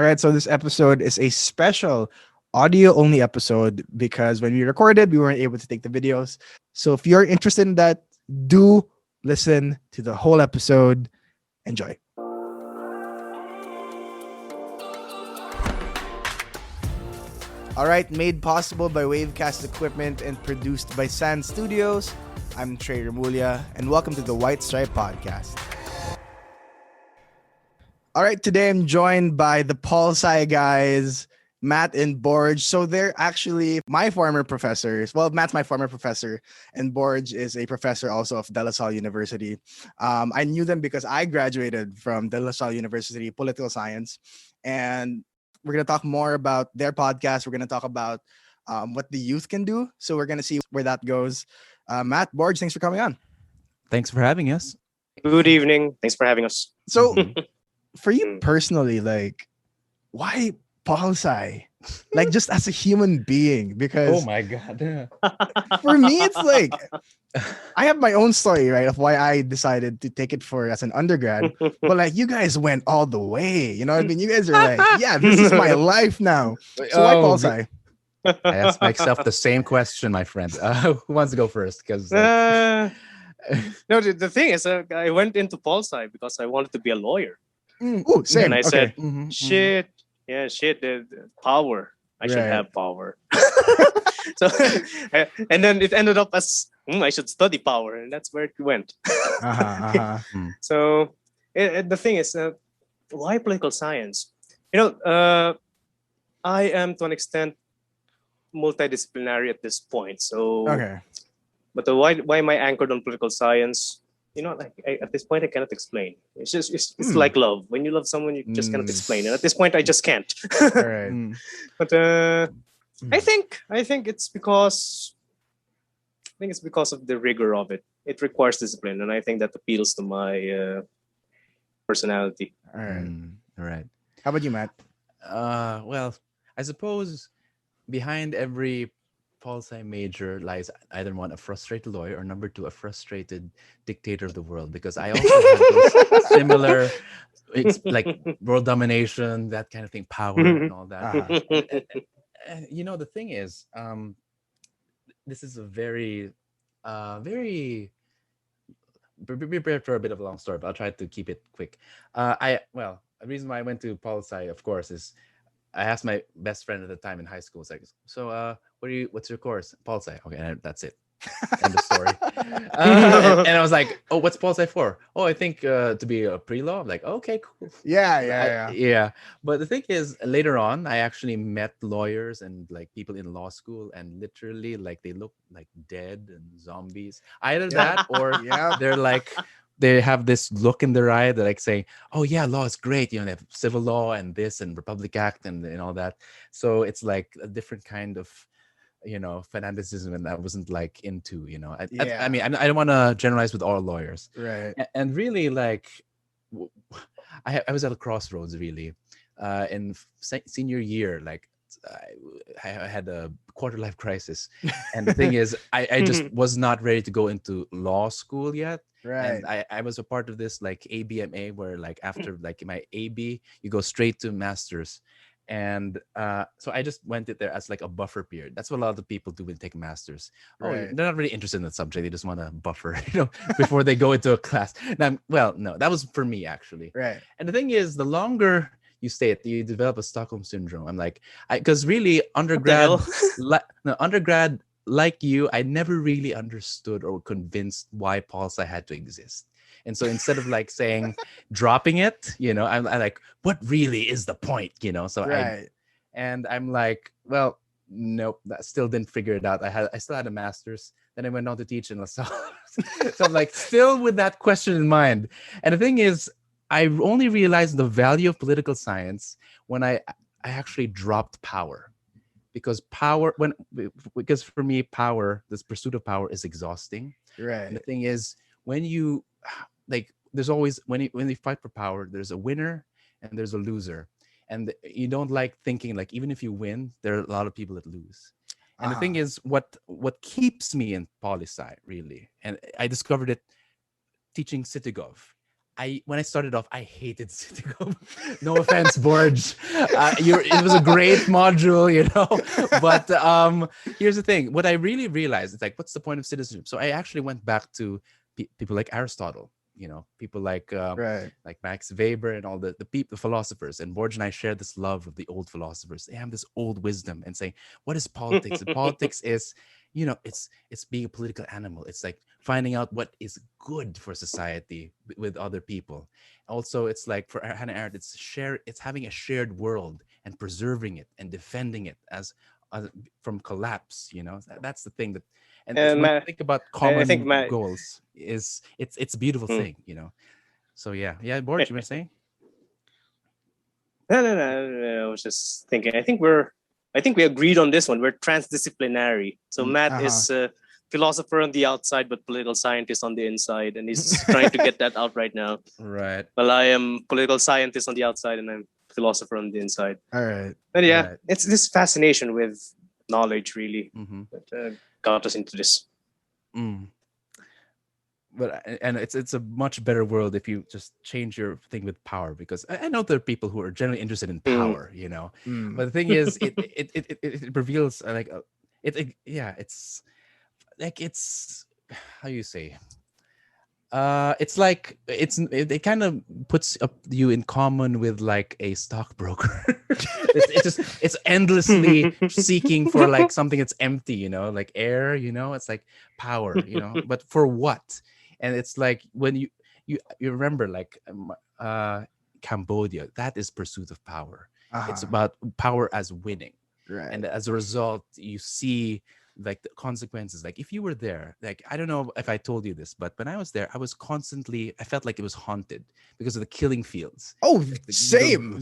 All right, so this episode is a special audio only episode because when we recorded, we weren't able to take the videos. So if you're interested in that, do listen to the whole episode. Enjoy. All right, made possible by Wavecast equipment and produced by Sand Studios. I'm Trey Remulla, and welcome to the PolSci Podcast. All right, today I'm joined by the Pol-Sci Guys, Matt and Borj. So they're actually my former professors. Well, Matt's my former professor, and Borj is a professor also of De La Salle University. I knew them because I graduated from De La Salle University, political science, and we're going to talk more about their podcast. We're going to talk about what the youth can do. So we're going to see where that goes. Matt, Borj, thanks for coming on. Thanks for having us. Good evening. Thanks for having us. So for you personally, like, why Pol-Sci? Like, just as a human being, because Oh my God. for me, it's like, I have my own story, right, of why I decided to take it for as an undergrad. But like, you guys went all the way. You know what I mean? You guys are like, yeah, this is my life now. So why Pol-Sci? I asked myself the same question, my friend. Who wants to go first? Because No, the thing is, I went into PolSci because I wanted to be a lawyer. Oh, same. And I said, Mhm, shit, the power. I should Right. have power. So, and then it ended up as, I should study power. And that's where it went. So the thing is, why political science? I am to an extent multidisciplinary at this point. So, Okay. but why am I anchored on political science? At this point I cannot explain. It's just it's like love. When you love someone, you just cannot explain. And at this point, I just can't. All right. But I think it's because of the rigor of it. It requires discipline, and I think that appeals to my personality. All right. All right. How about you, Matt? Well, I suppose behind every Pol-Sci major lies either one, a frustrated lawyer, or number two, a frustrated dictator of the world. Because I also have those similar, like world domination, that kind of thing, power and all that. And, the thing is, this is a very prepared for a bit of a long story, but I'll try to keep it quick. The reason why I went to Pol-Sci, of course, is I asked my best friend at the time in high school, it's like, so what's your course? Pol-Sci. Okay, and that's it. End of story. And I was like, oh, what's Pol-Sci for? Oh, I think to be a pre-law. I'm like, okay, cool. Yeah. But the thing is, later on, I actually met lawyers and like people in law school, and literally, like, they look like dead and zombies. Either that, or they're like, they have this look in their eye that like saying, oh yeah, law is great. They have civil law and this and Republic Act and all that. So it's like a different kind of, fanaticism, and I wasn't like into, I mean, I don't want to generalize with all lawyers. Right. And really, like, I was at a crossroads, really. In senior year, like, I had a quarter life crisis. And the thing is, I just was not ready to go into law school yet. Right. And I was a part of this like ABMA, where like after like my AB, you go straight to master's. And so I just went there as like a buffer period. That's what a lot of the people do when they take masters. Oh, Right. they're not really interested in that subject. They just want to buffer, before they go into a class. Now, well, no, that was for me actually. Right. And the thing is, the longer you stay at, you develop a Stockholm syndrome. I'm like, because really undergrad, undergrad like you, I never really understood or convinced why Pol-Sci had to exist. And so instead of like saying, dropping it, I'm like, what really is the point, So Right. I'm like, well, nope, that still didn't figure it out. I still had a master's. Then I went on to teach in La Salle. So I'm like, still with that question in mind. And the thing is, I only realized the value of political science when I actually dropped power. Because because for me, this pursuit of power is exhausting. Right. And the thing is, when you like, there's always, when you fight for power, there's a winner and there's a loser. And you don't like thinking like, even if you win, there are a lot of people that lose. And the thing is, what keeps me in Pol-Sci, really, and I discovered it teaching Citigov. when I started off, I hated Citizenship. No offense, Borj. It was a great module, But here's the thing: what I really realized is like, what's the point of citizenship? So I actually went back to people like Aristotle, people Right. like Max Weber and all the philosophers. And Borj and I share this love of the old philosophers. They have this old wisdom and saying, what is politics? And politics is, it's being a political animal. It's like finding out what is good for society with other people. Also, it's like for Hannah Arendt, it's having a shared world and preserving it and defending it as from collapse. That's the thing that. And when you think about common goals, it's a beautiful thing, So yeah, Borj, you were saying? No. I was just thinking. I think we agreed on this one. We're transdisciplinary. So Matt is a philosopher on the outside, but political scientist on the inside, and he's trying to get that out right now. Right. Well, I am political scientist on the outside, and I'm philosopher on the inside. All right. But yeah, Right. it's this fascination with knowledge, really, Mm-hmm. that got us into this. But it's a much better world if you just change your thing with power, because I know there are people who are generally interested in power, But the thing is, it reveals it's like it's how you say. It's like it kind of puts up you in common with like a stockbroker. it's endlessly seeking for like something that's empty, like air, it's like power, but for what? And it's like when you remember like Cambodia, that is pursuit of power. It's about power as winning, right. And as a result, you see like the consequences. Like if you were there, like I don't know if I told you this, but when I was there, I felt like it was haunted because of the killing fields. Oh, like same.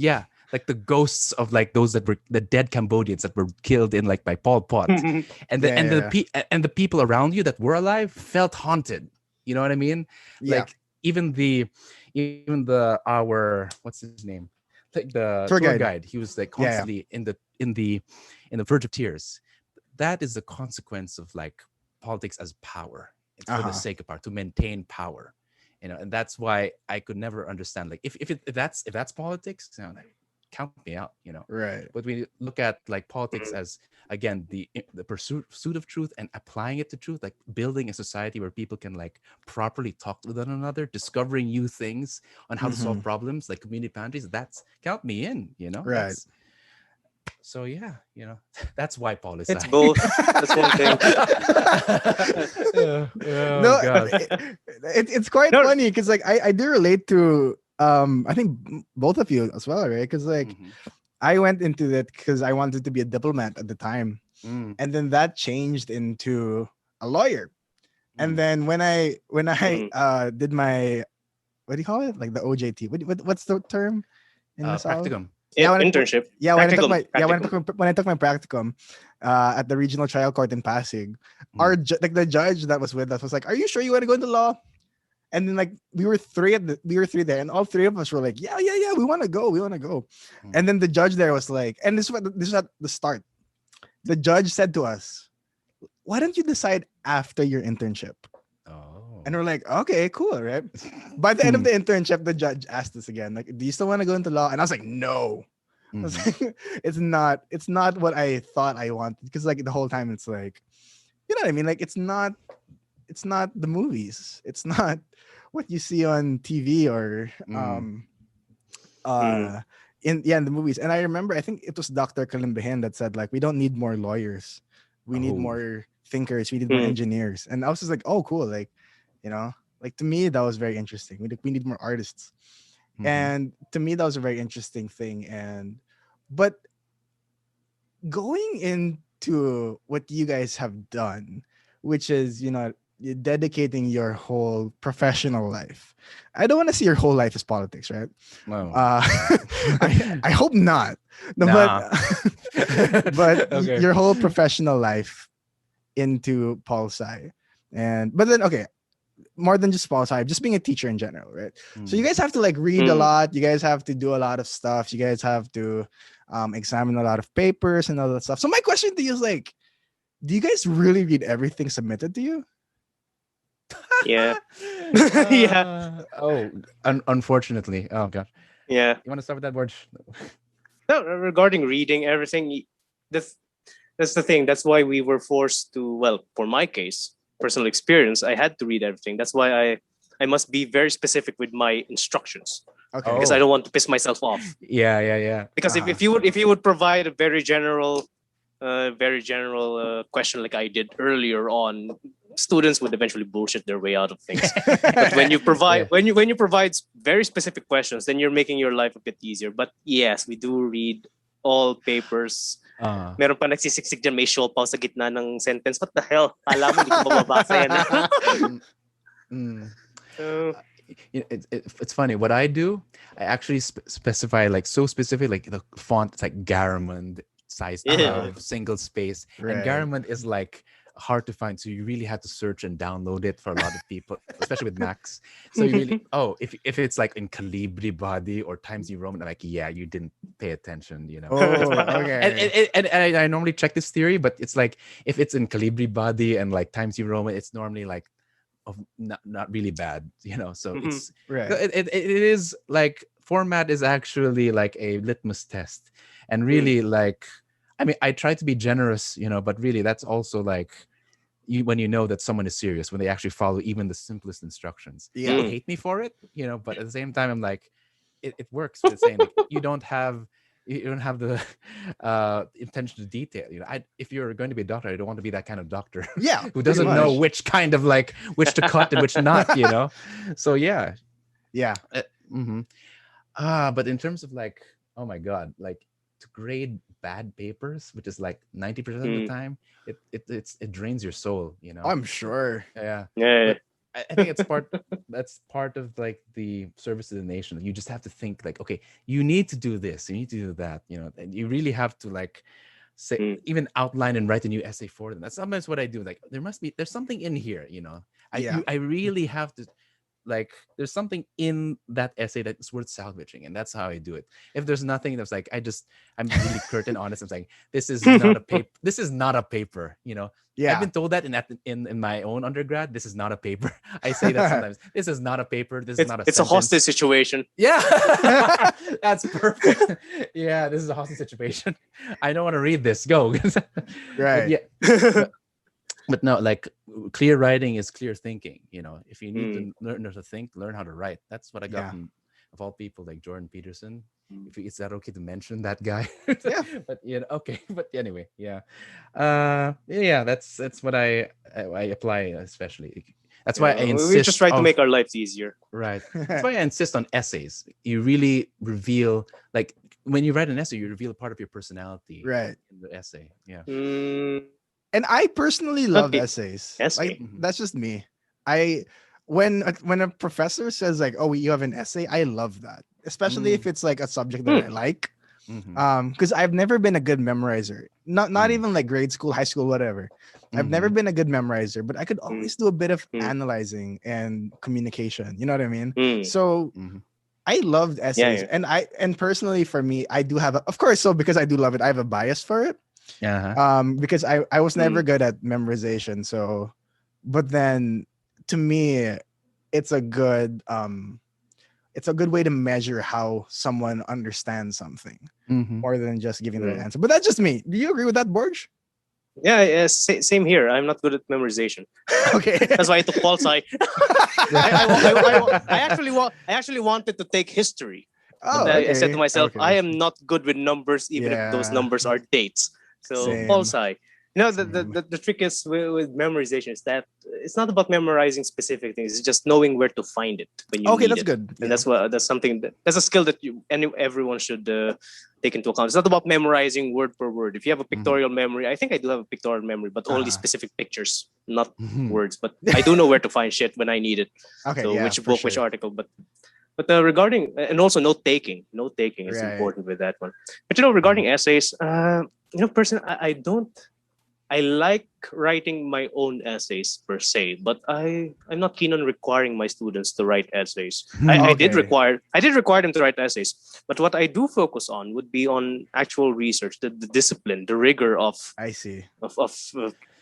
Like the ghosts of like those that were the dead Cambodians that were killed in like by Pol Pot, and the people around you that were alive felt haunted. You know what I mean? Yeah. Like even our what's his name? Like the Tour tour guide. guide. He was like constantly in the verge of tears. That is the consequence of like politics as power. It's for the sake of power, to maintain power. And that's why I could never understand. Like if that's politics, like, count me out. Right. But we look at like politics as, again, the pursuit of truth and applying it to truth, like building a society where people can like properly talk with one another, discovering new things on how to solve problems, like community boundaries. That's count me in. Right. So yeah, that's why Pol-Sci. It's both. That's one thing. It's quite funny because like I do relate to I think both of you as well, right? Because like I went into that because I wanted to be a diplomat at the time, and then that changed into a lawyer. And then when I did my, what do you call it, like the OJT? What's the term in the practicum? Internship. When I took my practicum at the regional trial court in Pasig, the judge that was with us was like, "Are you sure you want to go into law?" And then like we were three there, and all three of us were like, "Yeah, we want to go." And then the judge there was like, and this is at the start. The judge said to us, "Why don't you decide after your internship?" And we're like, "Okay, cool, right?" By the end of the internship, the judge asked us again, like, "Do you still want to go into law?" And I was like, "No." I was like, it's not what I thought I wanted, because like the whole time it's like, you know what I mean? Like it's not the movies. It's not what you see on TV or in the movies. And I remember, I think it was Dr. Kalimbehin that said like, we don't need more lawyers. We need more thinkers. We need more engineers. And I was just like, oh, cool. Like, like to me, that was very interesting. We need more artists. And to me, that was a very interesting thing. But going into what you guys have done, which is, you're dedicating your whole professional life. I don't want to see your whole life as politics, right? No. I hope not. No, nah. but okay. Your whole professional life into PolSci. But then, okay, more than just PolSci, just being a teacher in general, right? So you guys have to like read a lot. You guys have to do a lot of stuff. You guys have to examine a lot of papers and all that stuff. So my question to you is like, do you guys really read everything submitted to you? Yeah. Yeah. Unfortunately. Oh god. Yeah. You want to start with that, Borj? No, regarding reading everything, that's that's the thing. That's why we were forced to. Well, for my case, personal experience, I had to read everything. That's why I must be very specific with my instructions Okay. because I don't want to piss myself off. Yeah. Because if you would provide a very general question like I did earlier on, students would eventually bullshit their way out of things. But when you provide when you provide very specific questions, then you're making your life a bit easier. But yes, we do read all papers. Meron pa nagsisiksik dyan, may show pa sa gitna ng sentence. What the hell? Kala mo hindi ko mababasa yan. It's funny. What I do, I actually specify like so specific, like the font. It's like Garamond size 12, single space, and Garamond is like hard to find, so you really have to search and download it for a lot of people, especially with Macs. So you really if it's like in Calibri body or Times New Roman, I'm like, yeah, you didn't pay attention, you know. Okay. And I normally check this theory, but it's like if it's in Calibri body and like Times New Roman, it's normally like not really bad, you know. So it's it is like format is actually like a litmus test, and really like, I mean, I try to be generous, you know, but really that's also like when you know that someone is serious, when they actually follow even the simplest instructions. People hate me for it, you know, but at the same time, I'm like, it works. It's saying like, you don't have the intention to detail. You know, if you're going to be a doctor, I don't want to be that kind of doctor. Yeah, who doesn't know which kind of like which to cut and which not. You know, so yeah. But in terms of like, oh my god, like to grade bad papers, which is like 90% of the time, it drains your soul. You know, I'm sure. Yeah. But I think that's part of like the service to the nation. You just have to think like, okay, you need to do this, you need to do that, you know, and you really have to like say, even outline and write a new essay for them. That's sometimes what I do. Like there's something in here, you know. I really have to, like, there's something in that essay that's worth salvaging, and that's how I do it. If there's nothing, that's like I'm really curt and honest. I'm saying this is not a paper. This is not a paper. You know. Yeah. I've been told that in my own undergrad. This is not a paper. I say that sometimes. This is not a paper. This is not a. It's sentence. A hostage situation. Yeah, that's perfect. Yeah, this is a hostage situation. I don't want to read this. Go. Right. But no, like clear writing is clear thinking. You know, if you need to learn how to think, learn how to write. That's what I got from, of all people, like Jordan Peterson. Is that okay to mention that guy? Yeah. But you know, okay. But anyway, yeah. That's what I apply, especially. That's why I insist. We just try to make our lives easier. Right. That's why I insist on essays. You really reveal, like when you write an essay, you reveal a part of your personality. Right. In the essay. Yeah. And I personally love essays. Like that's just me. When a professor says like, "Oh, you have an essay," I love that, especially if it's like a subject that I like. Because I've never been a good memorizer. Not even like grade school, high school, whatever. I've never been a good memorizer, but I could always do a bit of analyzing and communication. You know what I mean? So I loved essays, and personally for me, I do have of course. So because I do love it, I have a bias for it. Because I was never good at memorization. So, but then to me, it's a good way to measure how someone understands something more than just giving the right answer. But that's just me. Do you agree with that, Borj? Yeah, same here. I'm not good at memorization. Okay, that's why I took Pol-Sci. I actually wanted to take history. I said to myself, I am not good with numbers, even if those numbers are dates. So Pol-Sci. You know, the trick is with memorization is that it's not about memorizing specific things. It's just knowing where to find it when you need that's it. good. And that's a skill that everyone should take into account. It's not about memorizing word per word. If you have a pictorial memory, I think I do have a pictorial memory, but only specific pictures, not words. But I do know where to find shit when I need it. Okay, so which book, which article, but regarding, and also note taking is important with that one. But regarding essays, personally, I like writing my own essays per se, but I'm not keen on requiring my students to write essays. I did require them to write essays, but what I do focus on would be on actual research, the discipline, the rigor of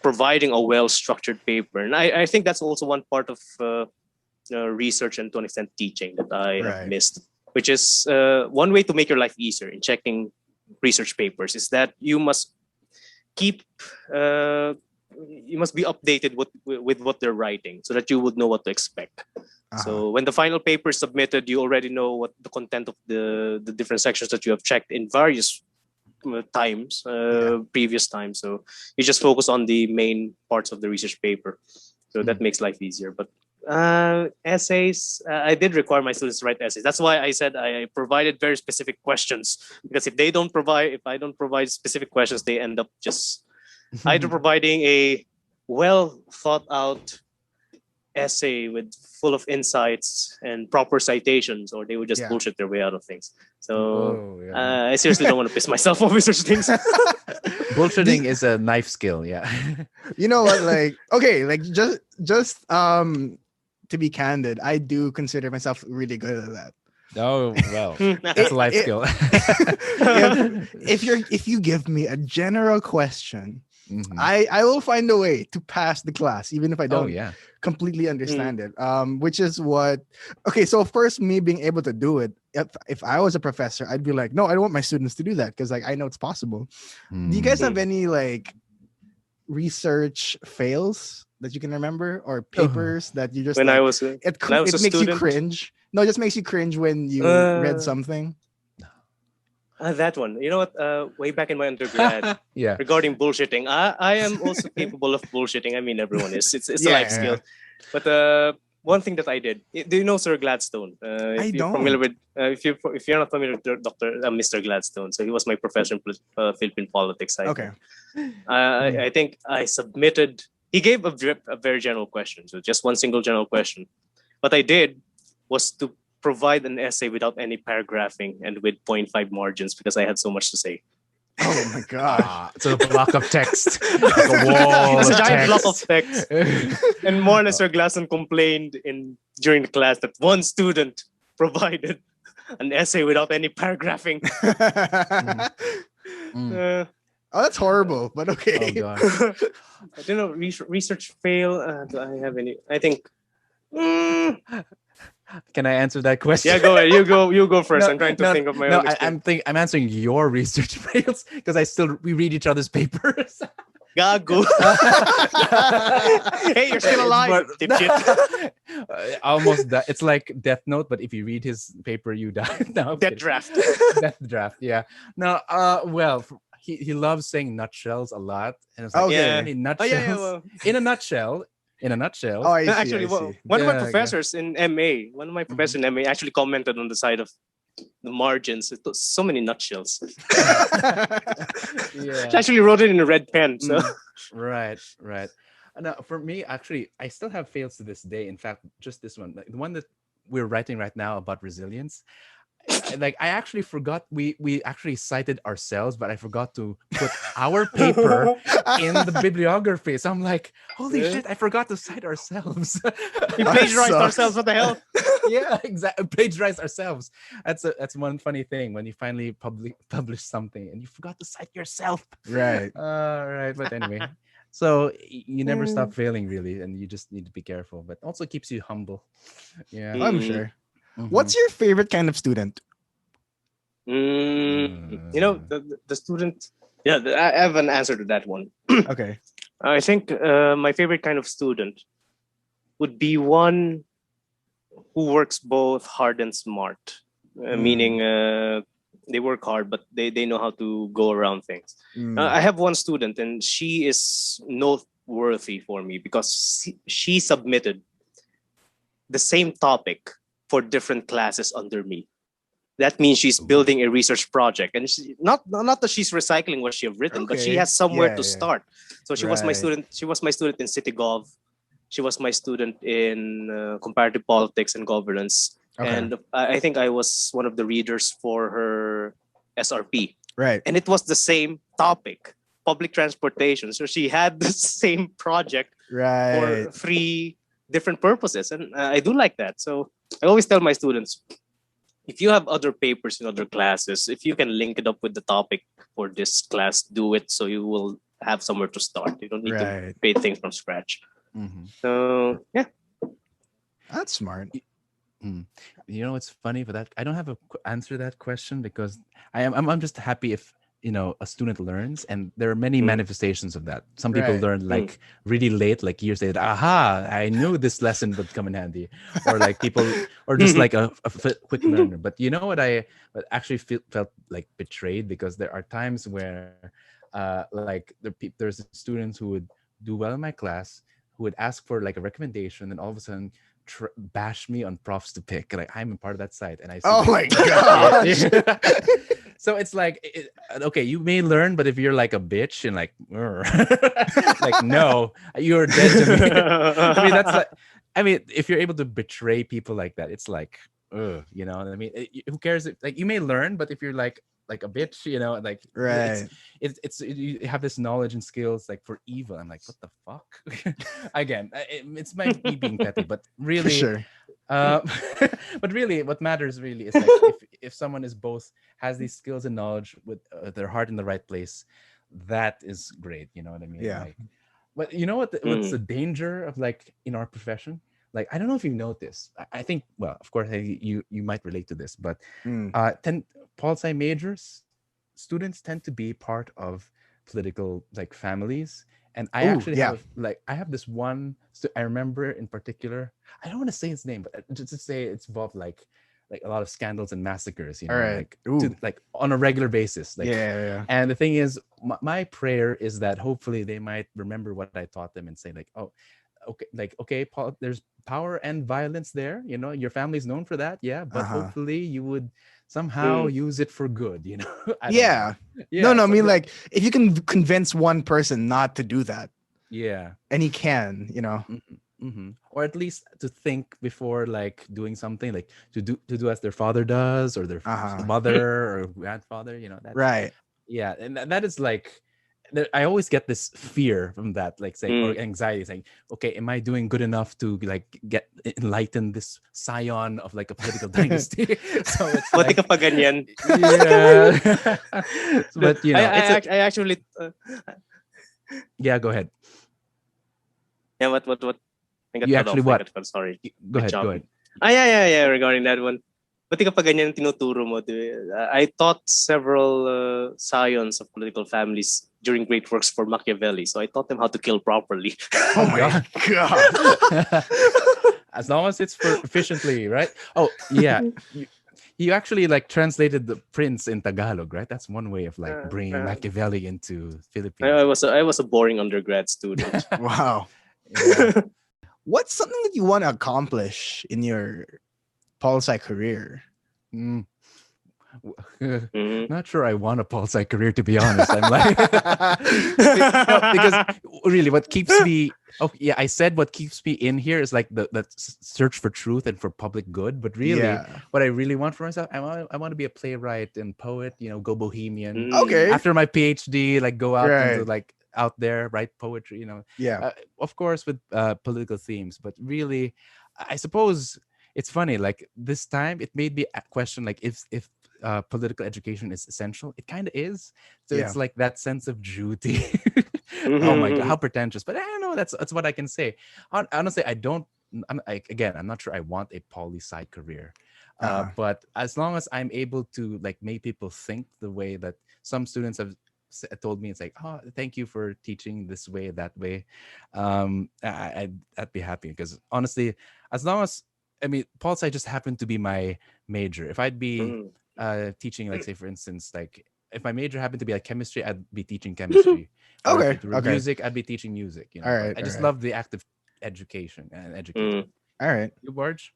providing a well-structured paper. And I think that's also one part of research and to an extent teaching that I have missed, which is one way to make your life easier in checking research papers is that you must keep you must be updated with what they're writing so that you would know what to expect. So when the final paper is submitted, you already know what the content of the different sections that you have checked in various times, previous times. So you just focus on the main parts of the research paper. So that makes life easier. But essays, I did require my students to write essays. That's why I said I provided very specific questions, because if I don't provide specific questions, they end up just either providing a well thought out essay with full of insights and proper citations, or they would just bullshit their way out of things. So I seriously don't want to piss myself off with such things. Bullshitting is a knife skill. Yeah. You know what? Like, okay, like just to be candid, I do consider myself really good at that. Oh well, that's a life skill. If you give me a general question, I will find a way to pass the class, even if I don't completely understand it. Which is what. Okay, so first, me being able to do it. If I was a professor, I'd be like, no, I don't want my students to do that because like I know it's possible. Do you guys have any like research fails that you can remember, or papers that you just when like, I was it makes you cringe? No, it just makes you cringe when you read something. That one. You know what? Way back in my undergrad, regarding bullshitting, I am also capable of bullshitting. I mean, everyone is. It's a life skill. But one thing that I did. Do you know Sir Gladstone? I don't. Familiar with, if you're not familiar with Mr. Gladstone, so he was my professor in Philippine politics. I think I submitted. He gave a very general question, so just one single general question. What I did was to provide an essay without any paragraphing and with 0.5 margins because I had so much to say. Oh my god! It's a block of text, like a wall. It's a giant block of text. And more than Sir Gladstone complained during the class that one student provided an essay without any paragraphing. Oh, that's horrible, but okay. Oh god. I don't know. Research fail. Do I have any? I think. Can I answer that question? Yeah, go ahead. You go first. I'm trying to think of my own. I'm answering your research fails because we read each other's papers. Gago. Hey, you're still alive. Almost that. It's like Death Note, but if you read his paper, you die. No, Death draft. Death draft. Yeah. No. Well. He loves saying nutshells a lot, and it's like, nutshells. In a nutshell. Oh, I see, actually, one of my professors in MA, actually commented on the side of the margins. It was so many nutshells. She actually wrote it in a red pen. So right. Now, for me, actually, I still have fails to this day. In fact, just this one, like the one that we're writing right now about resilience. I actually forgot we actually cited ourselves, but I forgot to put our paper in the bibliography. So I'm like, holy shit, I forgot to cite ourselves. We plagiarized ourselves. What the hell? Yeah, exactly. Plagiarized ourselves. That's one funny thing when you finally publish something and you forgot to cite yourself. Right. Right. But anyway, so you never stop failing, really, and you just need to be careful. But also keeps you humble. Yeah, I'm sure. What's your favorite kind of student? You know, the student. Yeah, I have an answer to that one. Okay. I think my favorite kind of student would be one who works both hard and smart. Meaning they work hard, but they know how to go around things. I have one student, and she is noteworthy for me because she submitted the same topic for different classes under me. That means she's building a research project, and not that she's recycling what she have written, but she has somewhere to start. So she was my student. She was my student in CityGov. She was my student in comparative politics and governance. And I think I was one of the readers for her SRP. Right. And it was the same topic, public transportation. So she had the same project for 3 different purposes, and I do like that. So I always tell my students, if you have other papers in other classes, if you can link it up with the topic for this class, do it, so you will have somewhere to start. You don't need to Right. create things from scratch. Mhm. So yeah. That's smart. You know, it's funny for that. I don't have a answer to that question because I'm just happy if a student learns, and there are many manifestations of that. Some people Right. learn like really late, like years later. Aha! I knew this lesson would come in handy, or like people, or just like a quick learner. But you know what but actually felt like betrayed, because there are times where, like there's students who would do well in my class, who would ask for like a recommendation, and all of a sudden bash me on profs to pick. Like I'm a part of that site, and I see. Oh my gosh. So it's like, okay, you may learn, but if you're like a bitch and like, like no, you're dead to me. I mean, that's like, if you're able to betray people like that, it's like, you know what I mean? Who cares? Like you may learn, but if you're like a bitch, like Right. it's you have this knowledge and skills like for evil. I'm like, what the fuck? Again, it's me being petty, but For really, sure. but really, what matters really is like if someone has these skills and knowledge with their heart in the right place, that is great. You know what I mean? Yeah. Like, but you know what's the danger of like in our profession? Like, I don't know if you noticed. I think, well, of course, you might relate to this, but Pol-Sci majors, students tend to be part of political like families. And I actually have this one. I remember in particular. I don't want to say his name, but just to say it's involved like a lot of scandals and massacres. You know, All right. like on a regular basis. Like, Yeah. And the thing is, my prayer is that hopefully they might remember what I taught them and say like, oh, okay, Paul, there's power and violence there. You know, your family's known for that. Yeah, but hopefully you would somehow use it for good. You know. Yeah. No. I mean, like, if you can convince one person not to do that, and he can, or at least to think before like doing something, like to do as their father does, or their mother or grandfather. You know, that's right. Yeah, and that is like. I always get this fear from that, like saying, or anxiety, saying, okay, am I doing good enough to like get enlighten this scion of like a political dynasty? So it's like, yeah. But I actually yeah, go ahead. Yeah, what? I got You cut actually off. what? I got cut, sorry. Go ahead. Go ahead. Yeah. Regarding that one. Ba't ka pa ganyan ang tinuturo mo? I taught several scions of political families during great works for Machiavelli. So I taught them how to kill properly. Oh my God. As long as it's efficiently, right? Oh, yeah. You actually like translated the Prince in Tagalog, right? That's one way of like bringing Machiavelli into Philippines. I was a boring undergrad student. Wow. Yeah. What's something that you want to accomplish in your Pol-Sci career? Not sure I want a Pol-Sci career, to be honest. I'm like, because really, what keeps me, I said what keeps me in here is like the search for truth and for public good. But really, what I really want for myself, I want to be a playwright and poet. You know, go bohemian. Okay. After my PhD, like go out into like out there, write poetry. You know, of course with political themes, but really, I suppose. It's funny, like this time it made me question like if political education is essential. It kind of is. So it's like that sense of duty. Oh my God, how pretentious. But I don't know, that's what I can say. Honestly, I'm not sure I want a poli-sci career. But as long as I'm able to like make people think the way that some students have told me, it's like, oh, thank you for teaching this way, that way. I'd be happy, because honestly, as long as Pol-Sci just happened to be my major. If I'd be teaching, like say for instance, like if my major happened to be like chemistry, I'd be teaching chemistry. Okay. Music, I'd be teaching music. You know, all right. I just love the act of education and education. All right. You, Borj?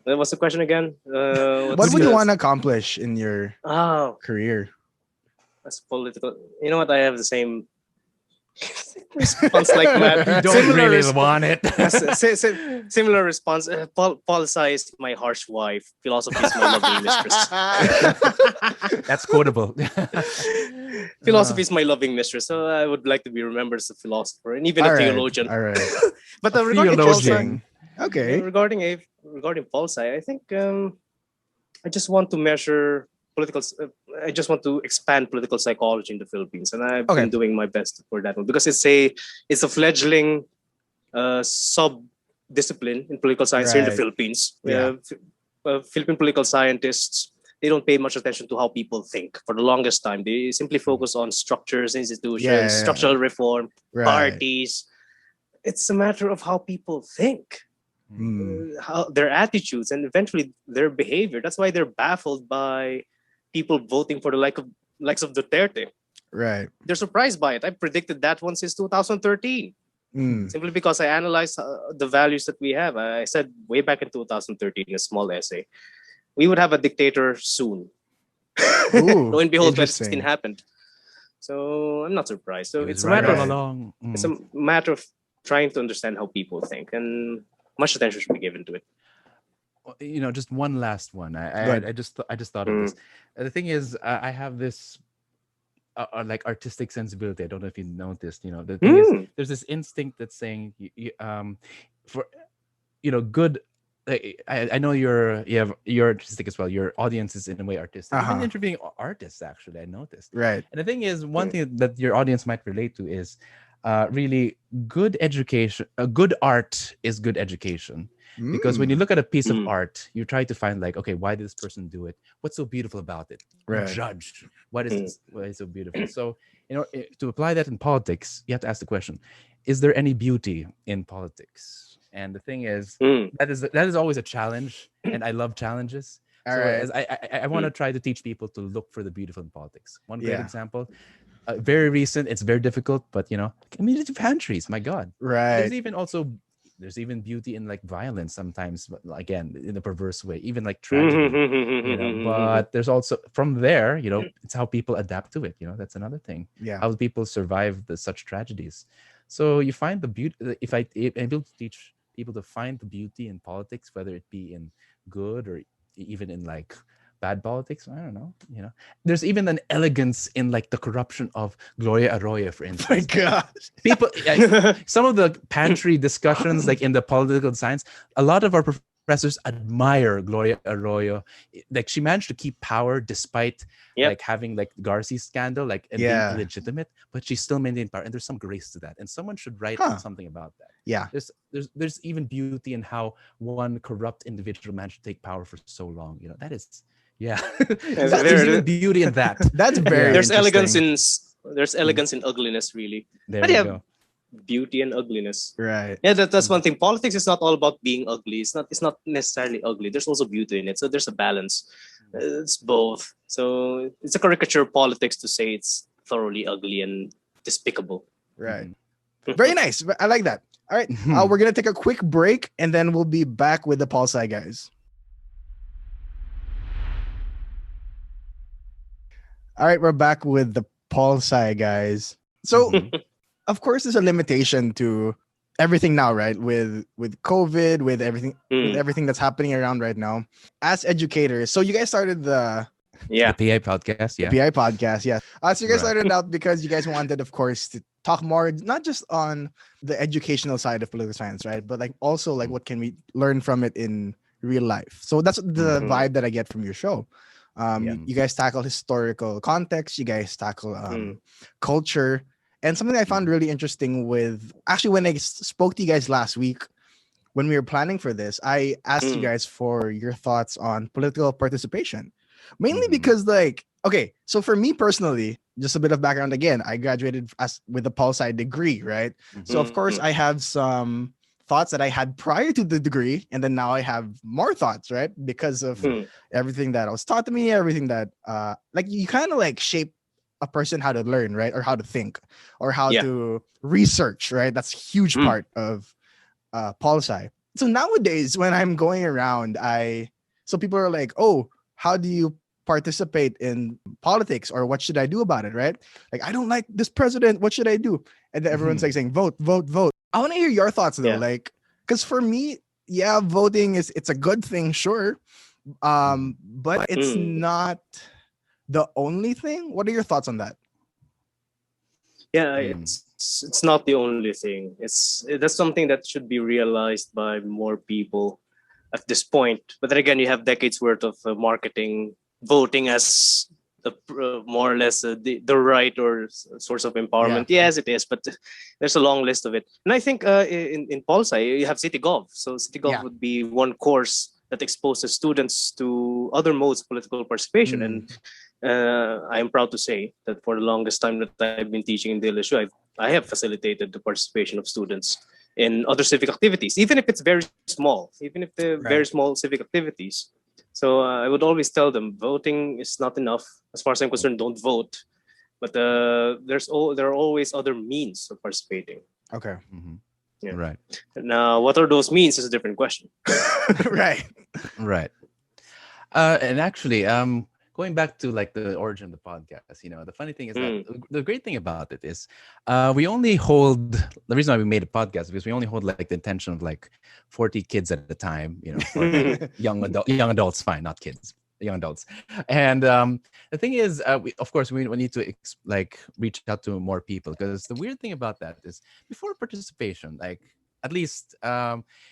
What's the question again? What would you want to accomplish in your career? As political, you know what? I have the same response like Matt. You don't really want it. Similar response. Pol-Sci is my harsh wife. Philosophy is my loving mistress. That's quotable. Philosophy is my loving mistress. So I would like to be remembered as a philosopher and even a theologian. All right. But regarding Pol-Sci, okay. Regarding Pol-Sci, I think I just want to measure political. I just want to expand political psychology in the Philippines, and I've been doing my best for that one because it's a fledgling sub discipline in political science here in the Philippines. Philippine political scientists, they don't pay much attention to how people think. For the longest time, they simply focus on structures, institutions, structural reform, parties. It's a matter of how people think, how their attitudes, and eventually their behavior. That's why they're baffled by people voting for the likes of Duterte. Right. They're surprised by it. I predicted that one since 2013. Simply because I analyzed the values that we have. I said way back in 2013, a small essay, we would have a dictator soon. Lo and behold, 2016 happened. So I'm not surprised. So it's a matter of trying to understand how people think, and much attention should be given to it. Just one last one. I just thought of this. The thing is, I have this like artistic sensibility. I don't know if you noticed. The thing is, there's this instinct that's saying, for good. I know you're artistic as well. Your audience is in a way artistic. Even interviewing artists, actually, I noticed. Right. And the thing is, one thing that your audience might relate to is really good education. Good art is good education. Because when you look at a piece of art, you try to find why did this person do it? What's so beautiful about it? Right. Judge. Why is so beautiful? So, to apply that in politics, you have to ask the question: is there any beauty in politics? And the thing is, that is always a challenge, and I love challenges. I want to try to teach people to look for the beautiful in politics. One great example, very recent. It's very difficult, but community pantries. My God, right? There's even beauty in violence sometimes, but again, in a perverse way, even tragedy. But there's also from there, it's how people adapt to it. That's another thing. Yeah. How people survive such tragedies. So you find the beauty. If I'm able to teach people to find the beauty in politics, whether it be in good or even in bad politics, I don't know. There's even an elegance in the corruption of Gloria Arroyo, for instance. My gosh, people. Some of the pantry discussions, in the political science, a lot of our professors admire Gloria Arroyo. She managed to keep power despite having Garci's scandal, and being illegitimate, but she still maintained power. And there's some grace to that. And someone should write something about that. Yeah. There's even beauty in how one corrupt individual managed to take power for so long. That is. Yeah, there's even beauty in that. That's very. There's elegance in ugliness, really. There you go. Beauty and ugliness. Right. Yeah, that's one thing. Politics is not all about being ugly. It's not necessarily ugly. There's also beauty in it. So there's a balance. It's both. So it's a caricature politics to say it's thoroughly ugly and despicable. Right. Very nice. I like that. All right. We're gonna take a quick break, and then we'll be back with the Pol-Sci Guys. All right, we're back with the Pol-Sci Guys. So, of course, there's a limitation to everything now, right? With COVID, with everything that's happening around right now. As educators, so you guys started the PI podcast, the PI podcast, yeah. So you guys started out because you guys wanted, of course, to talk more, not just on the educational side of political science, right? But also what can we learn from it in real life? So that's the vibe that I get from your show. You guys tackle historical context, you guys tackle culture, and something I found really interesting when I spoke to you guys last week when we were planning for this, I asked you guys for your thoughts on political participation, mainly because so for me personally, just a bit of background again, I graduated with a Pol-Sci degree, right? So of course I have some thoughts that I had prior to the degree, and then now I have more thoughts, right? Because of everything that was taught to me, everything that you kind of shape a person how to learn, right? Or how to think, or how to research, right? That's a huge part of Pol-Sci. So nowadays when I'm going around, so people are like, oh, how do you participate in politics, or what should I do about it, right? I don't like this president, what should I do? And then everyone's saying vote, vote, vote. I want to hear your thoughts though, because for me, voting it's a good thing, sure, but it's not the only thing. What are your thoughts on that? Yeah, it's not the only thing. That's something that should be realized by more people at this point. But then again, you have decades worth of marketing voting as more or less the right or source of empowerment. Yeah. Yes, it is, but there's a long list of it. And I think in PolSci, you have CityGov. So CityGov would be one course that exposes students to other modes of political participation. And I am proud to say that for the longest time that I've been teaching in the LSU, I have facilitated the participation of students in other civic activities, even if it's very small, even if they're very small civic activities. So I would always tell them voting is not enough. As far as I'm concerned, don't vote. But there are always other means of participating. Okay. Mm-hmm. Yeah. Right. Now, what are those means is a different question. Right. Right. And actually, going back to like the origin of the podcast, the funny thing is that the great thing about it is we only hold, the reason why we made a podcast is because we only hold like the intention of like 40 kids at a time, for young adults, fine, not kids, young adults. And the thing is, of course, we need to reach out to more people, because the weird thing about that is before participation, like at least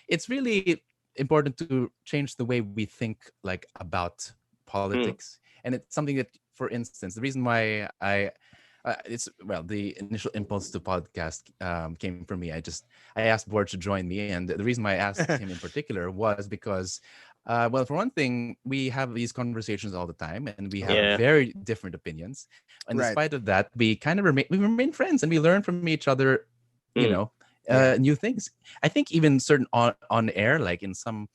it's really important to change the way we think like about politics. And it's something that, for instance, the reason why the initial impulse to podcast came from me. I asked Borj to join me, and the reason why I asked him in particular was because, for one thing, we have these conversations all the time, and we have very different opinions. And despite of that, we kind of remain friends, and we learn from each other, new things. I think even certain on air, like in some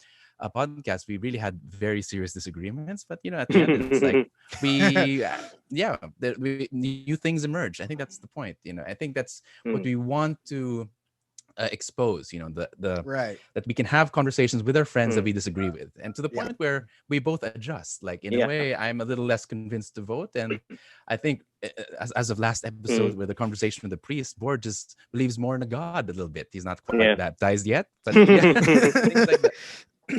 podcasts, we really had very serious disagreements, but at the end it's like new things emerge. I think that's the point. I think that's what we want to expose, that we can have conversations with our friends that we disagree with, and to the point where we both adjust. Like in a way, I'm a little less convinced to vote, and I think as of last episode where the conversation with the priest, Borj just believes more in a God a little bit. He's not quite baptized yet, but things like that.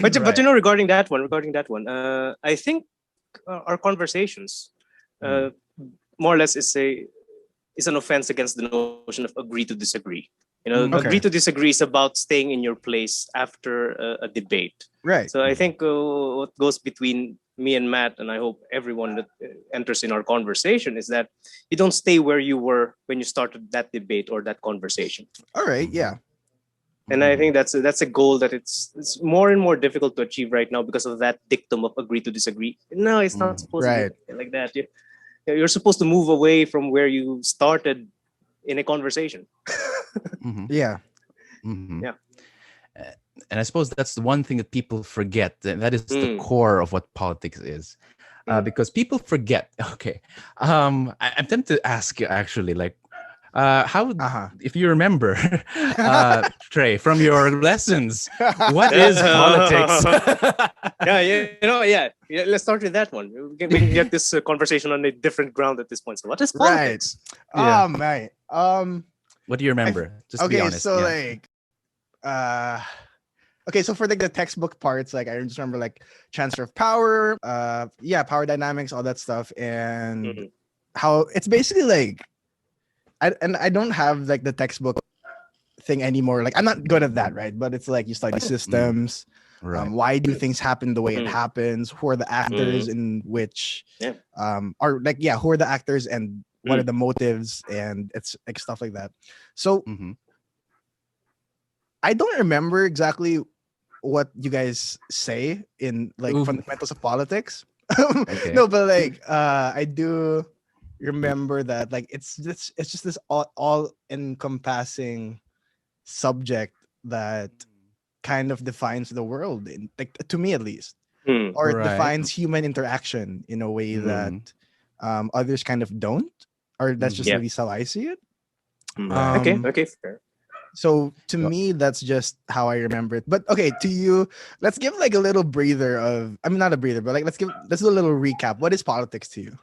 But regarding that one, I think our conversations more or less is an offense against the notion of agree to disagree. Agree to disagree is about staying in your place after a debate. Right. So I think what goes between me and Matt, and I hope everyone that enters in our conversation, is that you don't stay where you were when you started that debate or that conversation. All right. Yeah. And I think that's a goal that it's more and more difficult to achieve right now because of that dictum of agree to disagree. No, it's not supposed to be like that. You're supposed to move away from where you started in a conversation. Yeah. Yeah. And I suppose that's the one thing that people forget, and that is the core of what politics is. Because people forget. Okay. I'm tempted to ask you actually, like, if you remember, Trey, from your lessons, what is politics? Let's start with that one. We can get this conversation on a different ground at this point. So what is politics? Right. What do you remember? Just to be honest. So so for like the textbook parts, like I just remember like transfer of power, power dynamics, all that stuff, and how it's basically like, I don't have like the textbook thing anymore. Like I'm not good at that, right? But it's like you study systems. Why do things happen the way it happens? Who are the actors in which are like who are the actors and what are the motives, and it's like stuff like that. So I don't remember exactly what you guys say in like fundamentals of politics. No, but like I do remember that like it's just this all encompassing subject that kind of defines the world, in like to me at least, or it defines human interaction in a way that others kind of don't, or that's just at least how I see it. Okay, fair. So to me, that's just how I remember it. But okay, to you, let's give like a little breather of, I mean, not a breather, but like let's do a little recap. What is politics to you?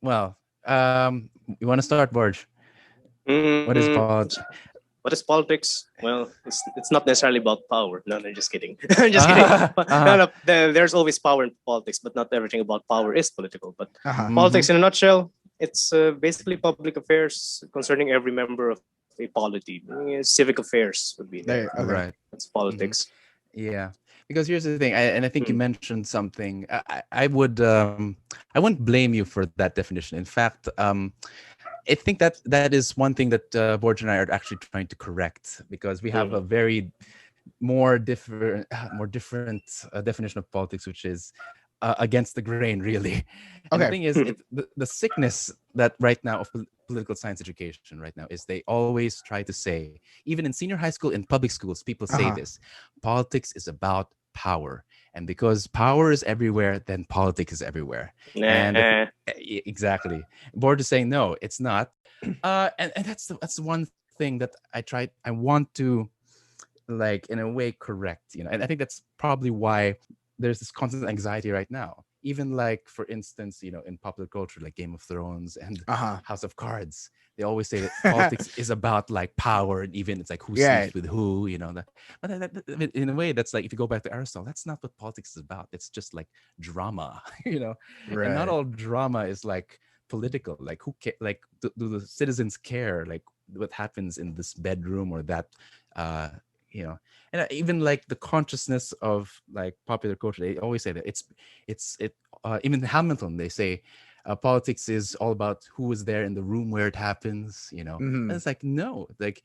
Well, you want to start, Borj? What is politics? What is politics? Well, it's not necessarily about power. No, just kidding. I'm just kidding. There's always power in politics, but not everything about power is political. But politics, in a nutshell, it's basically public affairs concerning every member of a polity. Civic affairs would be there. Right. That's politics. Yeah. Because here's the thing, and I think you mentioned something. I would I wouldn't blame you for that definition. In fact, I think that is one thing that Borj and I are actually trying to correct, because we have a very more different definition of politics, which is against the grain, really. And the thing is, the sickness that right now of political science education right now is they always try to say, even in senior high school, in public schools, people say this: politics is about power, and because power is everywhere, then politics is everywhere. And exactly, Borj is saying no, it's not. And that's one thing that I want to, like, in a way, correct, and I think that's probably why there's this constant anxiety right now, even like, for instance, in popular culture like Game of Thrones and House of Cards. They always say that politics is about like power, and even it's like who sleeps with who, but in a way, that's like, if you go back to Aristotle, that's not what politics is about. It's just like drama. And not all drama is like political. Like, like, do the citizens care like what happens in this bedroom or that, and even like the consciousness of like popular culture, they always say that even Hamilton, they say politics is all about who is there in the room where it happens, and it's like, no, like,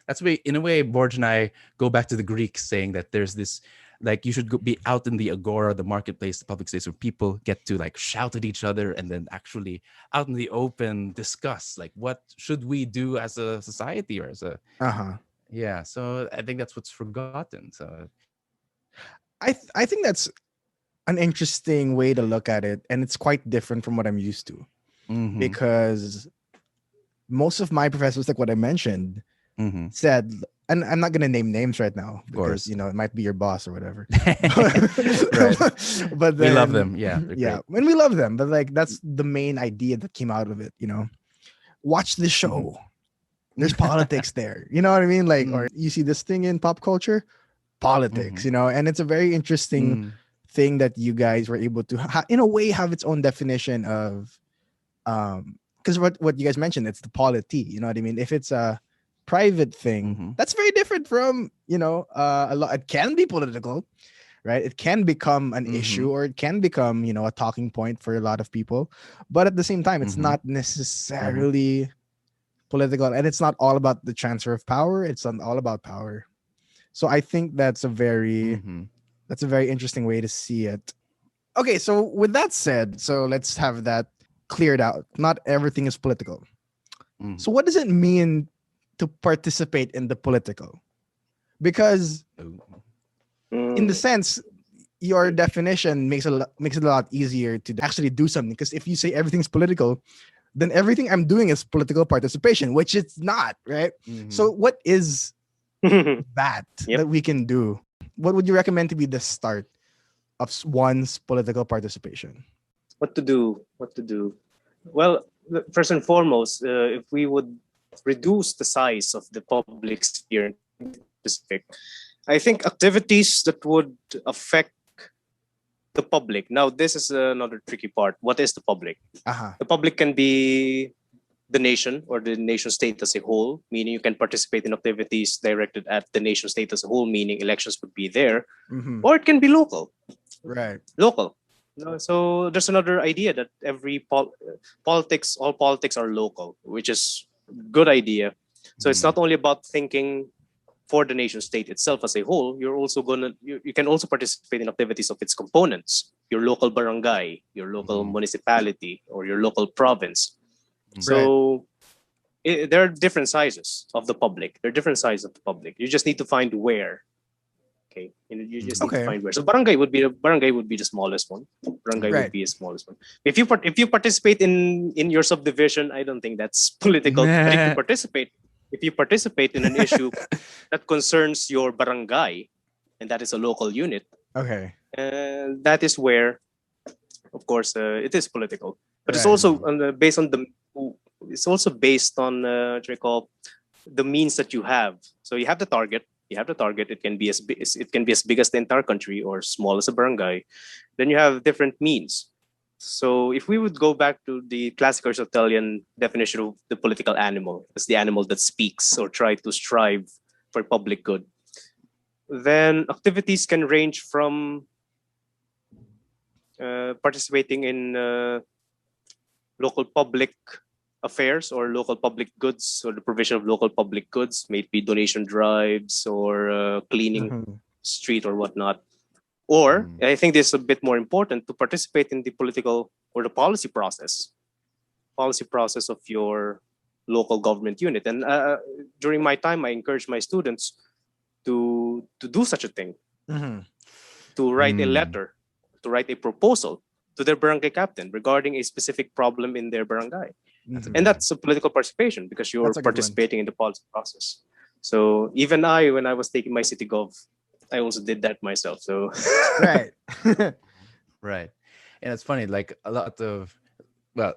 that's why, in a way, Borj and I go back to the Greeks, saying that there's this, like, you should be out in the agora, the marketplace, the public space, where people get to like shout at each other, and then actually out in the open discuss like, what should we do as a society, or as a yeah. So I think that's what's forgotten. So I think that's an interesting way to look at it, and it's quite different from what I'm used to, because most of my professors, like what I mentioned, said, and I'm not going to name names right now because it might be your boss or whatever. But then, we love them. Yeah, yeah, and we love them. But like, that's the main idea that came out of it. Watch this show. There's politics there. You know what I mean? Like, or you see this thing in pop culture, politics. And it's a very interesting thing that you guys were able to, in a way, have its own definition of, because what you guys mentioned, it's the polity. You know what I mean? If it's a private thing, that's very different from, a lot. It can be political, right? It can become an issue, or it can become, a talking point for a lot of people. But at the same time, it's not necessarily political, and it's not all about the transfer of power. It's not all about power. So I think that's a very interesting way to see it. Okay, so with that said, so let's have that cleared out. Not everything is political. So what does it mean to participate in the political? Because in the sense, your definition makes it a lot easier to actually do something. Because if you say everything's political, then everything I'm doing is political participation, which it's not, right? So what is that we can do? What would you recommend to be the start of one's political participation? What to do? Well, first and foremost, if we would reduce the size of the public sphere in specific, I think activities that would affect the public. Now, this is another tricky part. What is the public? The public can be the nation or the nation state as a whole, meaning you can participate in activities directed at the nation state as a whole, meaning elections would be there, or it can be local. Right. Local. So there's another idea that all politics are local, which is a good idea. So it's not only about thinking for the nation state itself as a whole. You're also you can also participate in activities of its components, your local barangay, your local municipality, or your local province. So there are different sizes of the public. You just need to find where. Okay, you just need to find where. So barangay would be the smallest one. Would be the smallest one. If you participate in your subdivision, I don't think that's political. But if you participate in an issue that concerns your barangay, and that is a local unit, that is where, of course, it is political. But it's also based on what you call the means that you have. So you have the target. It can be as big as the entire country or small as a barangay. Then you have different means. So if we would go back to the classic Aristotelian definition of the political animal, as the animal that speaks or try to strive for public good, Then activities can range from participating in local public affairs or local public goods, or the provision of local public goods, maybe donation drives or cleaning street or whatnot. Or I think this is a bit more important, to participate in the political or the policy process of your local government unit. And during my time, I encourage my students to do such a thing, to write a letter, to write a proposal to their barangay captain regarding a specific problem in their barangay. And that's a political participation, because you're participating in the policy process. So even when I was taking my city gov, I also did that myself. So right. Right. And it's funny, like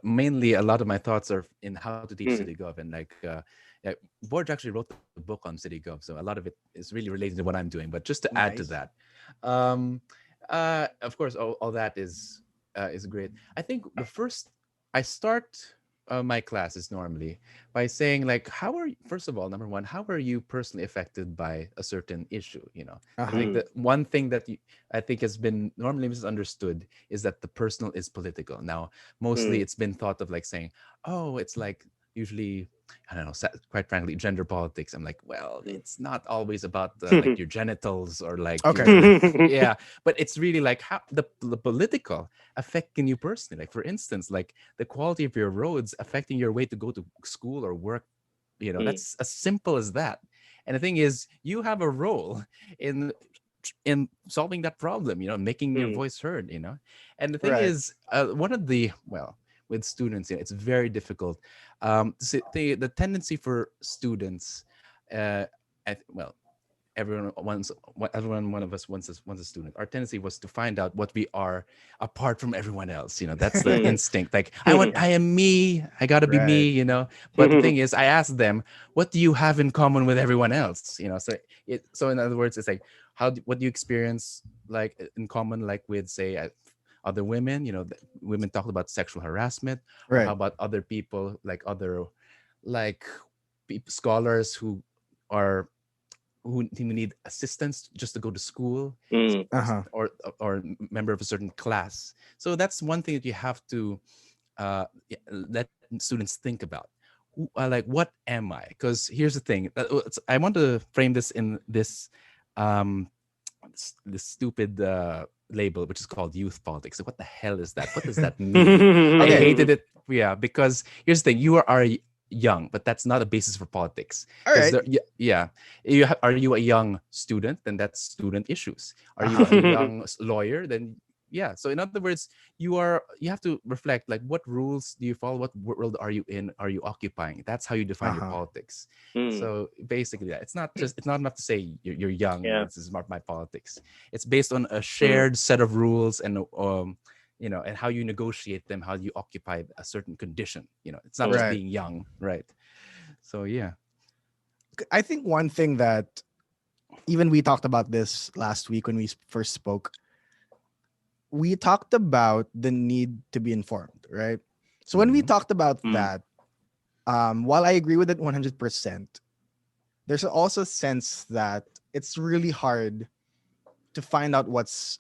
mainly a lot of my thoughts are in how to teach city gov, and like Borj actually wrote the book on city gov, so a lot of it is really related to what I'm doing. But just to add to that, of course, all that is great. I think I start my classes normally by saying, like, first of all, number one, how are you personally affected by a certain issue? I think that one thing that I think has been normally misunderstood is that the personal is political. Now, mostly it's been thought of like saying, oh, it's like usually, I don't know, quite frankly, gender politics. I'm like, well, it's not always about like your genitals or like, yeah, but it's really like how the political affecting you personally. Like, for instance, like the quality of your roads affecting your way to go to school or work. That's as simple as that. And the thing is, you have a role in solving that problem. Making your voice heard. And the thing is, one of the with students, it's very difficult. The tendency for students, everyone one of us once a student. Our tendency was to find out what we are apart from everyone else. That's the instinct. Like, I am me. I gotta be me. But the thing is, I asked them, what do you have in common with everyone else? So in other words, it's like, what do you experience like in common, like with, say, other women? Women talked about sexual harassment. Or how about other people, like other scholars who need assistance just to go to school, or member of a certain class. So that's one thing that you have to let students think about. Like, what am I? Because here's the thing. I want to frame this in this stupid label, which is called youth politics. So what the hell is that? What does that mean? I hated it. Yeah, because here's the thing. You are young, but that's not a basis for politics. All right. Are you a young student? Then that's student issues. Are you a young lawyer? Then yeah. So in other words, you have to reflect, like, what rules do you follow? What world are you in? Are you occupying? That's how you define your politics. So basically, it's not enough to say you're young. Yeah. This is my politics. It's based on a shared set of rules, and and how you negotiate them, how you occupy a certain condition. It's not just being young, right? So yeah. I think one thing that even we talked about this last week when we first spoke. We talked about the need to be informed, right? So when we talked about that, while I agree with it 100%, there's also a sense that it's really hard to find out what's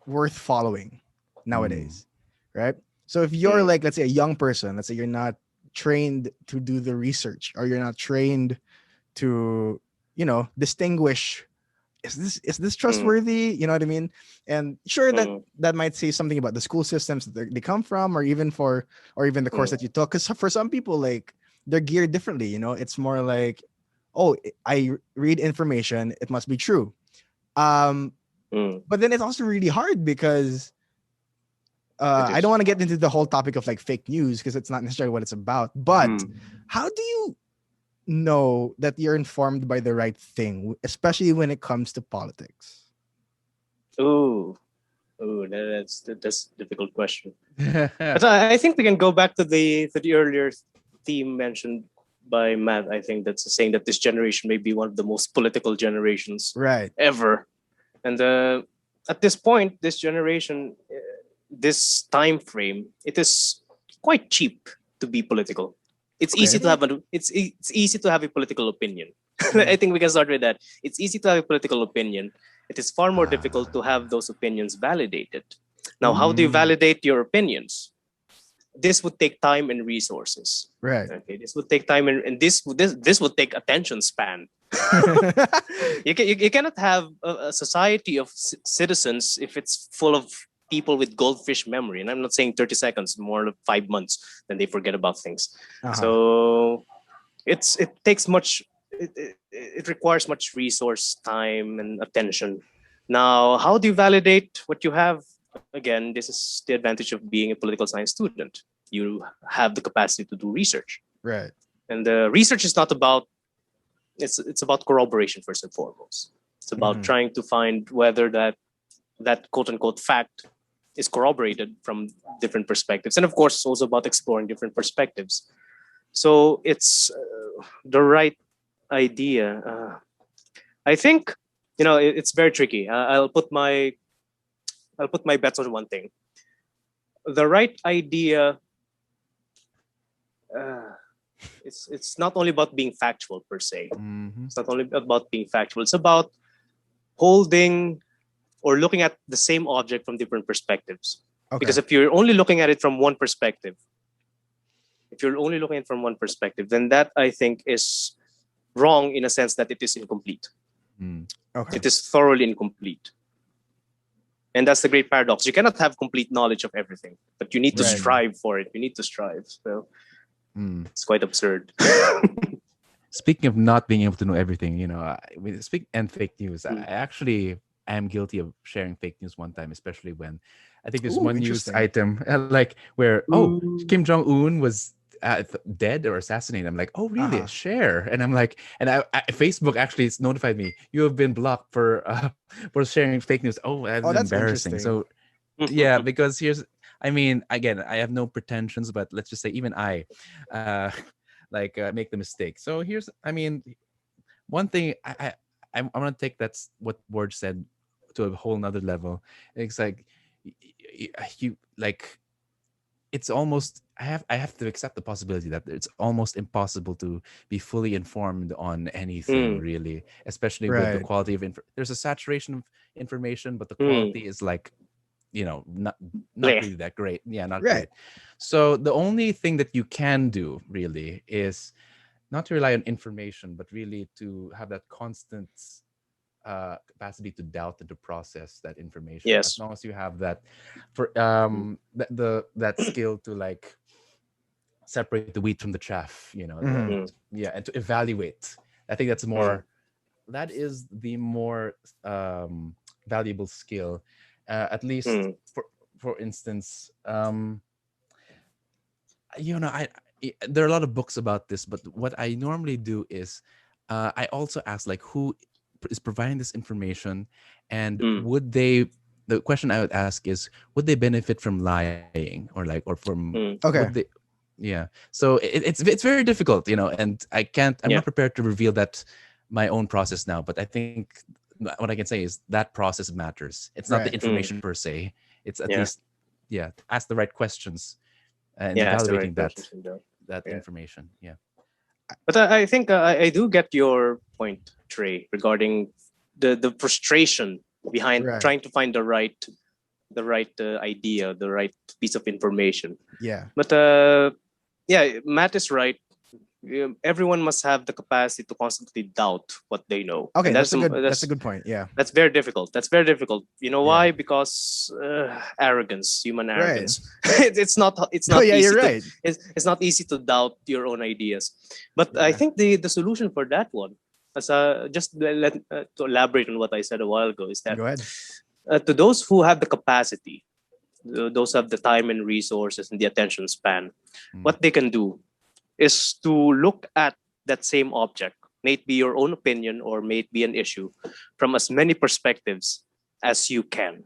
worth following nowadays, right? So if you're like, let's say, a young person, let's say you're not trained to do the research, or you're not trained to, distinguish, is this trustworthy? You know what I mean? And sure, that might say something about the school systems that they come from, or even the course that you took. Because for some people, like, they're geared differently. It's more like, oh, I read information, it must be true. But then it's also really hard because I don't want to get into the whole topic of like fake news, because it's not necessarily what it's about. But how do you know that you're informed by the right thing, especially when it comes to politics? That's a difficult question. But I think we can go back to the earlier theme mentioned by Matt. I think that's saying that this generation may be one of the most political generations ever. And at this point, this generation, this time frame, it is quite cheap to be political. It's easy to have a political opinion. I think we can start with that. It's easy to have a political opinion. It is far more difficult to have those opinions validated. Now, how do you validate your opinions? This would take time and resources. Right. Okay. This would take time and this would take attention span. You cannot have a society of citizens if it's full of people with goldfish memory. And I'm not saying 30 seconds, more like 5 months, then they forget about things. So it takes much. It requires much resource, time, and attention. Now, how do you validate what you have? Again, this is the advantage of being a political science student. You have the capacity to do research. Right. And the research is not about, it's about corroboration first and foremost. It's about trying to find whether that quote unquote fact is corroborated from different perspectives. And of course, it's also about exploring different perspectives. So it's the right idea. I think, it's very tricky. I'll put my bets on one thing. The right idea, it's not only about being factual per se. It's not only about being factual. It's about holding or looking at the same object from different perspectives. Okay. Because if you're only looking at it from one perspective, then that I think is wrong in a sense that it is incomplete. Okay. It is thoroughly incomplete. And that's the great paradox. You cannot have complete knowledge of everything, but you need to strive for it. You need to strive. So it's quite absurd. Speaking of not being able to know everything, and fake news, I actually am guilty of sharing fake news one time, especially when I think there's one news item like where, Kim Jong-un was dead or assassinated. I'm like, oh really? Share. And I'm like, and I Facebook actually notified me, you have been blocked for sharing fake news. That's embarrassing. So yeah, because again, I have no pretensions, but let's just say even I make the mistake. So one thing I'm gonna take that's what Borj said to a whole nother level. It's like you it's almost I have to accept the possibility that it's almost impossible to be fully informed on anything really, especially with the quality of there's a saturation of information, but the quality is not really that great. Yeah, not great. So the only thing that you can do really is not to rely on information, but really to have that constant capacity to doubt and to process that information. Yes. As long as you have that for that skill to separate the wheat from the chaff, and to evaluate. I think that's more that is the more valuable skill. At least for instance, there are a lot of books about this, but what I normally do is I also ask who is providing this information, and the question I would ask is, would they benefit from lying or from so it's very difficult, and I'm not prepared to reveal that my own process now, but I think what I can say is that process matters. It's not the information per se. It's at least ask the right questions and evaluating that information. But I think I do get your point, Trey, regarding the frustration behind trying to find the right idea, the right piece of information. Yeah. But Matt is right. Everyone must have the capacity to constantly doubt what they know. Okay, that's a good point. Yeah. That's very difficult. You know why? Because arrogance, human arrogance. It's not easy. You're right. It's not easy to doubt your own ideas. But I think the solution for that one, to elaborate on what I said a while ago, is that go ahead. To those who have the capacity, those who have the time and resources and the attention span, what they can do is to look at that same object, may it be your own opinion or may it be an issue, from as many perspectives as you can.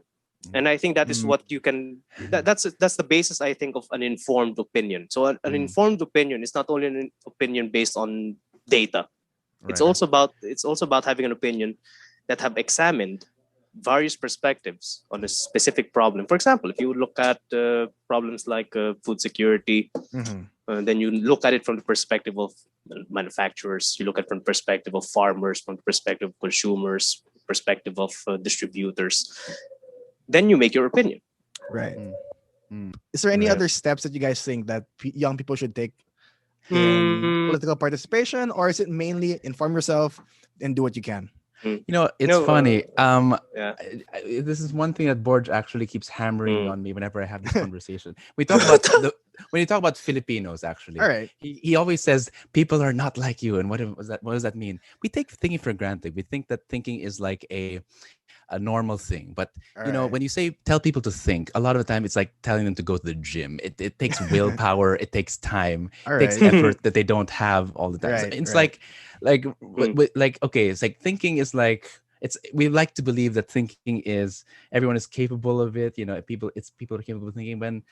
And I think that is what you can. That's the basis, I think, of an informed opinion. So an informed opinion is not only an opinion based on data. Right. It's also about having an opinion that have examined various perspectives on a specific problem. For example, if you look at problems like food security, Then you look at it from the perspective of manufacturers. You look at it from the perspective of farmers, from the perspective of consumers, perspective of distributors. Then you make your opinion. Right. Mm. Is there any Right. other steps that you guys think that young people should take in Mm, political participation, or is it mainly inform yourself and do what you can? You know, it's No, funny. yeah. This is one thing that Borj actually keeps hammering Mm. on me whenever I have this conversation. We talk about when you talk about Filipinos, actually, All right. he always says people are not like you. And what does that mean? We take thinking for granted. We think that thinking is like a normal thing. But All you know, right. when you say tell people to think, a lot of the time it's like telling them to go to the gym. It takes willpower, it takes time, All it takes right. effort that they don't have all the time. So Right, it's right. like okay, it's like thinking is like we like to believe that thinking is everyone is capable of it. You know, people are capable of thinking when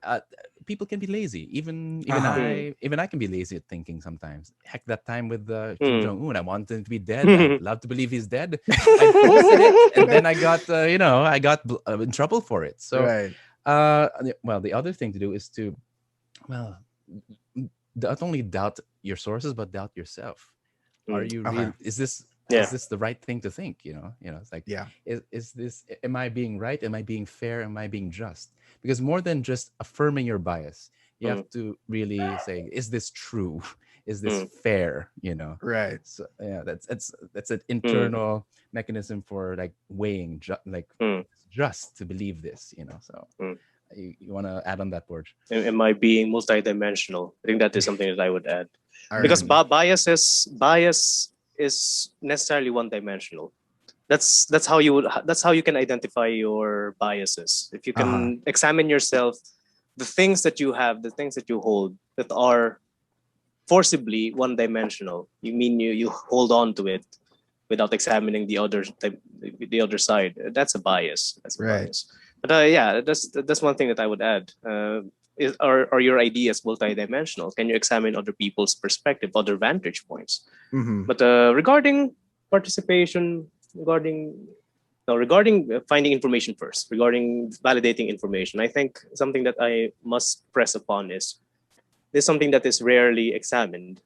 uh, people can be lazy. Even Uh-huh. even I can be lazy at thinking sometimes. Heck, that time with Kim Mm. Jong Un, I wanted him to be dead. I'd love to believe he's dead. I posted it, and then I got I got in trouble for it. So, Right. well, the other thing to do is to well, not only doubt your sources but doubt yourself. Are Mm. you Okay. real? Yeah. Is this the right thing to think? It's like Yeah. is this, am I being right? Am I being fair? Am I being just? Because more than just affirming your bias, you Mm. have to really say, is this true? Is this Mm. fair? Right. So yeah, that's an Mm. internal mechanism for like weighing, Mm. just to believe this. So Mm. you want to add on that, Borj? Am I being multidimensional? I think that is something that I would add. All Because right. bias is necessarily one dimensional. That's how you can identify your biases. If you Uh-huh. can examine yourself, the things that you have, the things that you hold that are forcibly one dimensional, you hold on to it without examining the other side. That's a bias. That's a Right. bias. But yeah, that's one thing that I would add. Are your ideas multidimensional? Can you examine other people's perspective, other vantage points? Mm-hmm. But regarding participation, regarding finding information first, regarding validating information, I think something that I must press upon is there's something that is rarely examined,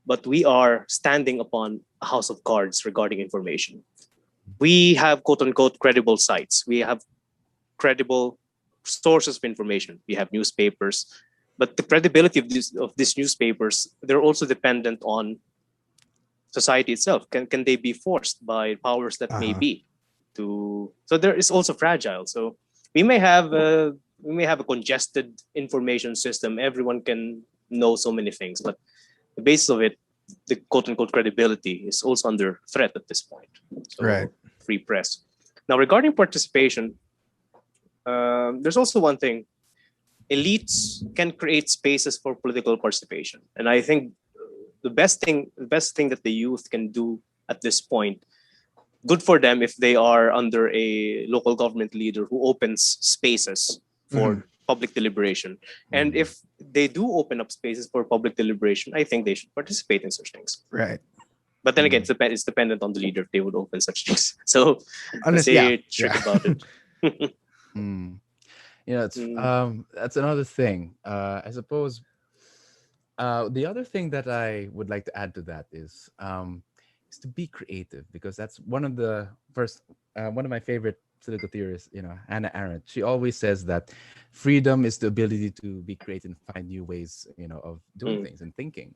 but we are standing upon a house of cards regarding information. We have quote unquote credible sites. We have credible sources of information. We have newspapers, but the credibility of these newspapers, they're also dependent on society itself. Can they be forced by powers that may Uh-huh. be to? So there is also fragile. So we may have a congested information system. Everyone can know so many things, but the basis of it, the quote unquote credibility, is also under threat at this point. So Right. free press. Now regarding participation, there's also one thing. Elites can create spaces for political participation, and I think the best thing that the youth can do at this point, good for them if they are under a local government leader who opens spaces for Mhm. public deliberation. And if they do open up spaces for public deliberation, I think they should participate in such things. Right. But then again, it's dependent on the leader if they would open such things. So let's Honest, say yeah. trick Yeah. about it. Mm. It's Mm. that's another thing. I suppose the other thing that I would like to add to that is to be creative, because that's one of my favorite political theorists, Hannah Arendt. She always says that freedom is the ability to be creative and find new ways, of doing Mm. things and thinking.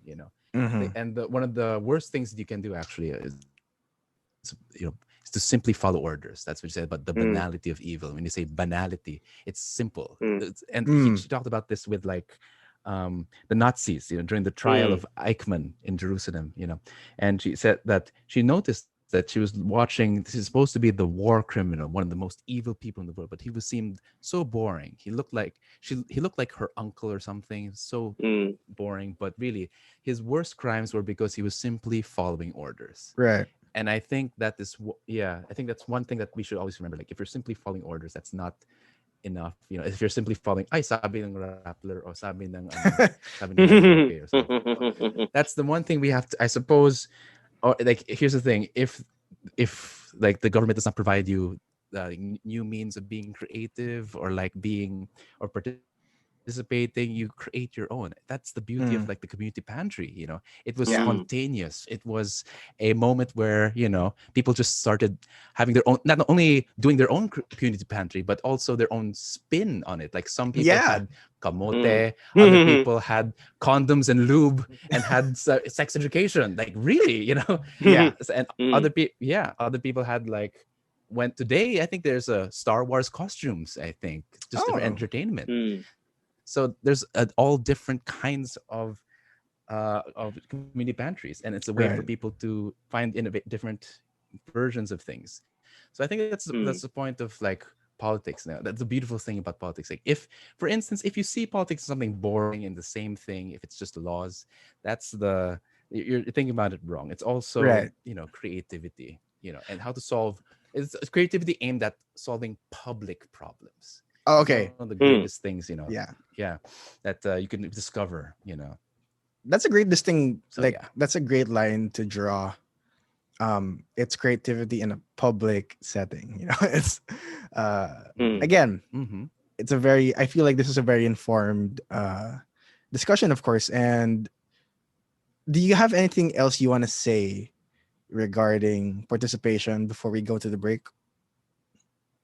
Mm-hmm. One of the worst things that you can do actually is is to simply follow orders. That's what she said about the Mm. banality of evil. When you say banality, it's simple. Mm. And Mm. she talked about this with like the Nazis, during the trial Mm. of Eichmann in Jerusalem, and she said that she noticed that she was watching. This is supposed to be the war criminal, one of the most evil people in the world, but he seemed so boring. He looked like he looked like her uncle or something. So Mm. boring, but really, his worst crimes were because he was simply following orders. Right. And I think I think that's one thing that we should always remember. Like, if you're simply following orders, that's not enough. If you're simply following, ay, sabi ng Rappler, or sabi ng Karaoke, or something. That's the one thing we have to, I suppose. Or like, here's the thing: if like the government does not provide you new means of being creative, or like being or participating participating, you create your own. That's the beauty of like the community pantry. It was Yeah. spontaneous. It was a moment where people just started having their own, not only doing their own community pantry, but also their own spin on it. Like some people Yeah. had kamote, other people had condoms and lube, and had sex education. Like really, Yeah. And other people had like went today. I think there's a Star Wars costumes. I think just different Oh. entertainment. So there's all different kinds of community pantries, and it's a way for Right. people to find different versions of things. So I think that's the point of like politics. Now that's the beautiful thing about politics. Like if, for instance, if you see politics as something boring and the same thing, if it's just laws, you're thinking about it wrong. It's also Right. creativity, and how to solve. It's creativity aimed at solving public problems. Oh, It's one okay. of the greatest things, Yeah. yeah, that you can discover. That's a great distinct. So Like yeah. that's a great line to draw. It's creativity in a public setting. It's again, Mm-hmm. it's I feel like this is a very informed discussion, of course. And do you have anything else you want to say regarding participation before we go to the break?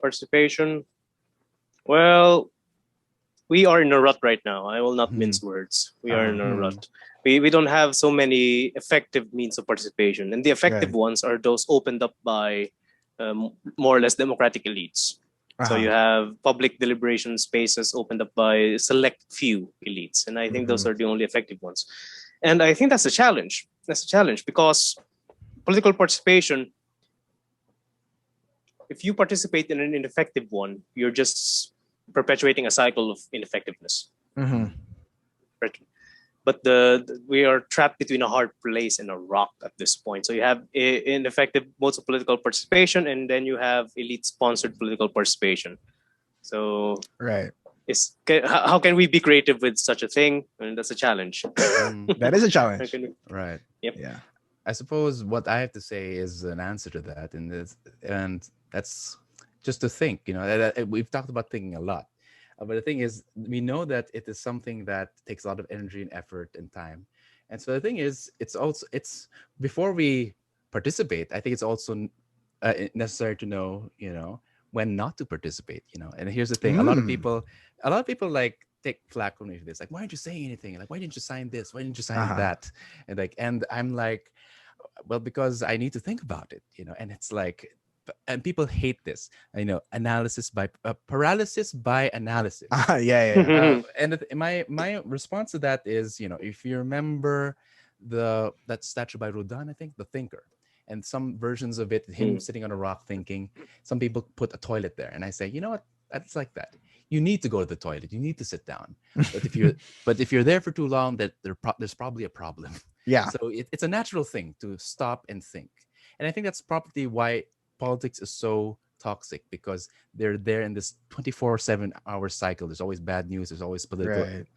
Participation. Well, we are in a rut right now. I will not mince words. We are in a rut. We don't have so many effective means of participation, and the effective Right. ones are those opened up by more or less democratic elites. So you have public deliberation spaces opened up by select few elites, and I think those are the only effective ones. And I think that's a challenge. That's a challenge because political participation, if you participate in an ineffective one, you're just perpetuating a cycle of ineffectiveness. But we are trapped between a hard place and a rock at this point. So you have ineffective modes of political participation, and then you have elite-sponsored political participation. So Right. How can we be creative with such a thing? And that's a challenge. That is a challenge. Right. Yep. Yeah. I suppose what I have to say is an answer to that, and that's just to think. We've talked about thinking a lot, but the thing is, we know that it is something that takes a lot of energy and effort and time. And so the thing is, it's before we participate, I think it's also necessary to know, when not to participate. And here's the thing: a lot of people like take flack from me for this. Like, why aren't you saying anything? Like, why didn't you sign this? Why didn't you sign that? And I'm like, well, because I need to think about it, and it's like, and people hate this, analysis by paralysis by analysis. Yeah. And my response to that is, if you remember that statue by Rodin, I think, The Thinker, and some versions of it, him sitting on a rock thinking, some people put a toilet there, and I say, you know what, that's like that. You need to go to the toilet. You need to sit down. But if you're there for too long, there's probably a problem. Yeah. So it's a natural thing to stop and think. And I think that's probably why politics is so toxic, because they're there in this 24/7-hour cycle. There's always bad news. There's always political. Right.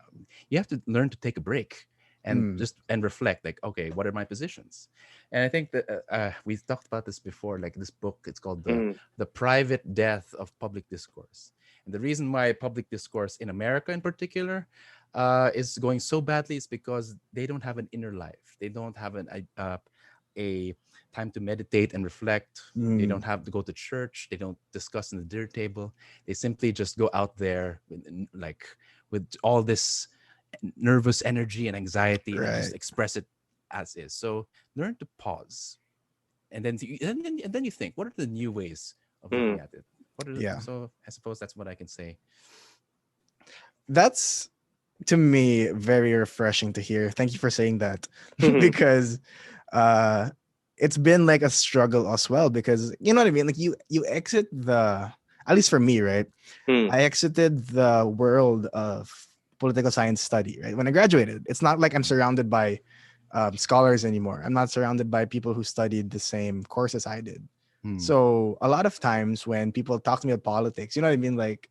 You have to learn to take a break and reflect. Like, okay, what are my positions? And I think that we've talked about this before. Like this book, it's called the Private Death of Public Discourse. And the reason why public discourse in America, in particular, is going so badly is because they don't have an inner life. They don't have a time to meditate and reflect. They don't have to go to church. They don't discuss in the dinner table. They simply just go out there with all this nervous energy and anxiety, and just express it as is. So learn to pause, and then you think, what are the new ways of looking at it? So I suppose that's what I can say. That's, to me, very refreshing to hear. Thank you for saying that. Because it's been like a struggle as well, because you know what I mean, like you exit at least for me, right? I exited the world of political science study, right? When I graduated, it's not like I'm surrounded by scholars anymore. I'm not surrounded by people who studied the same courses I did. So a lot of times when people talk to me about politics, you know what I mean, like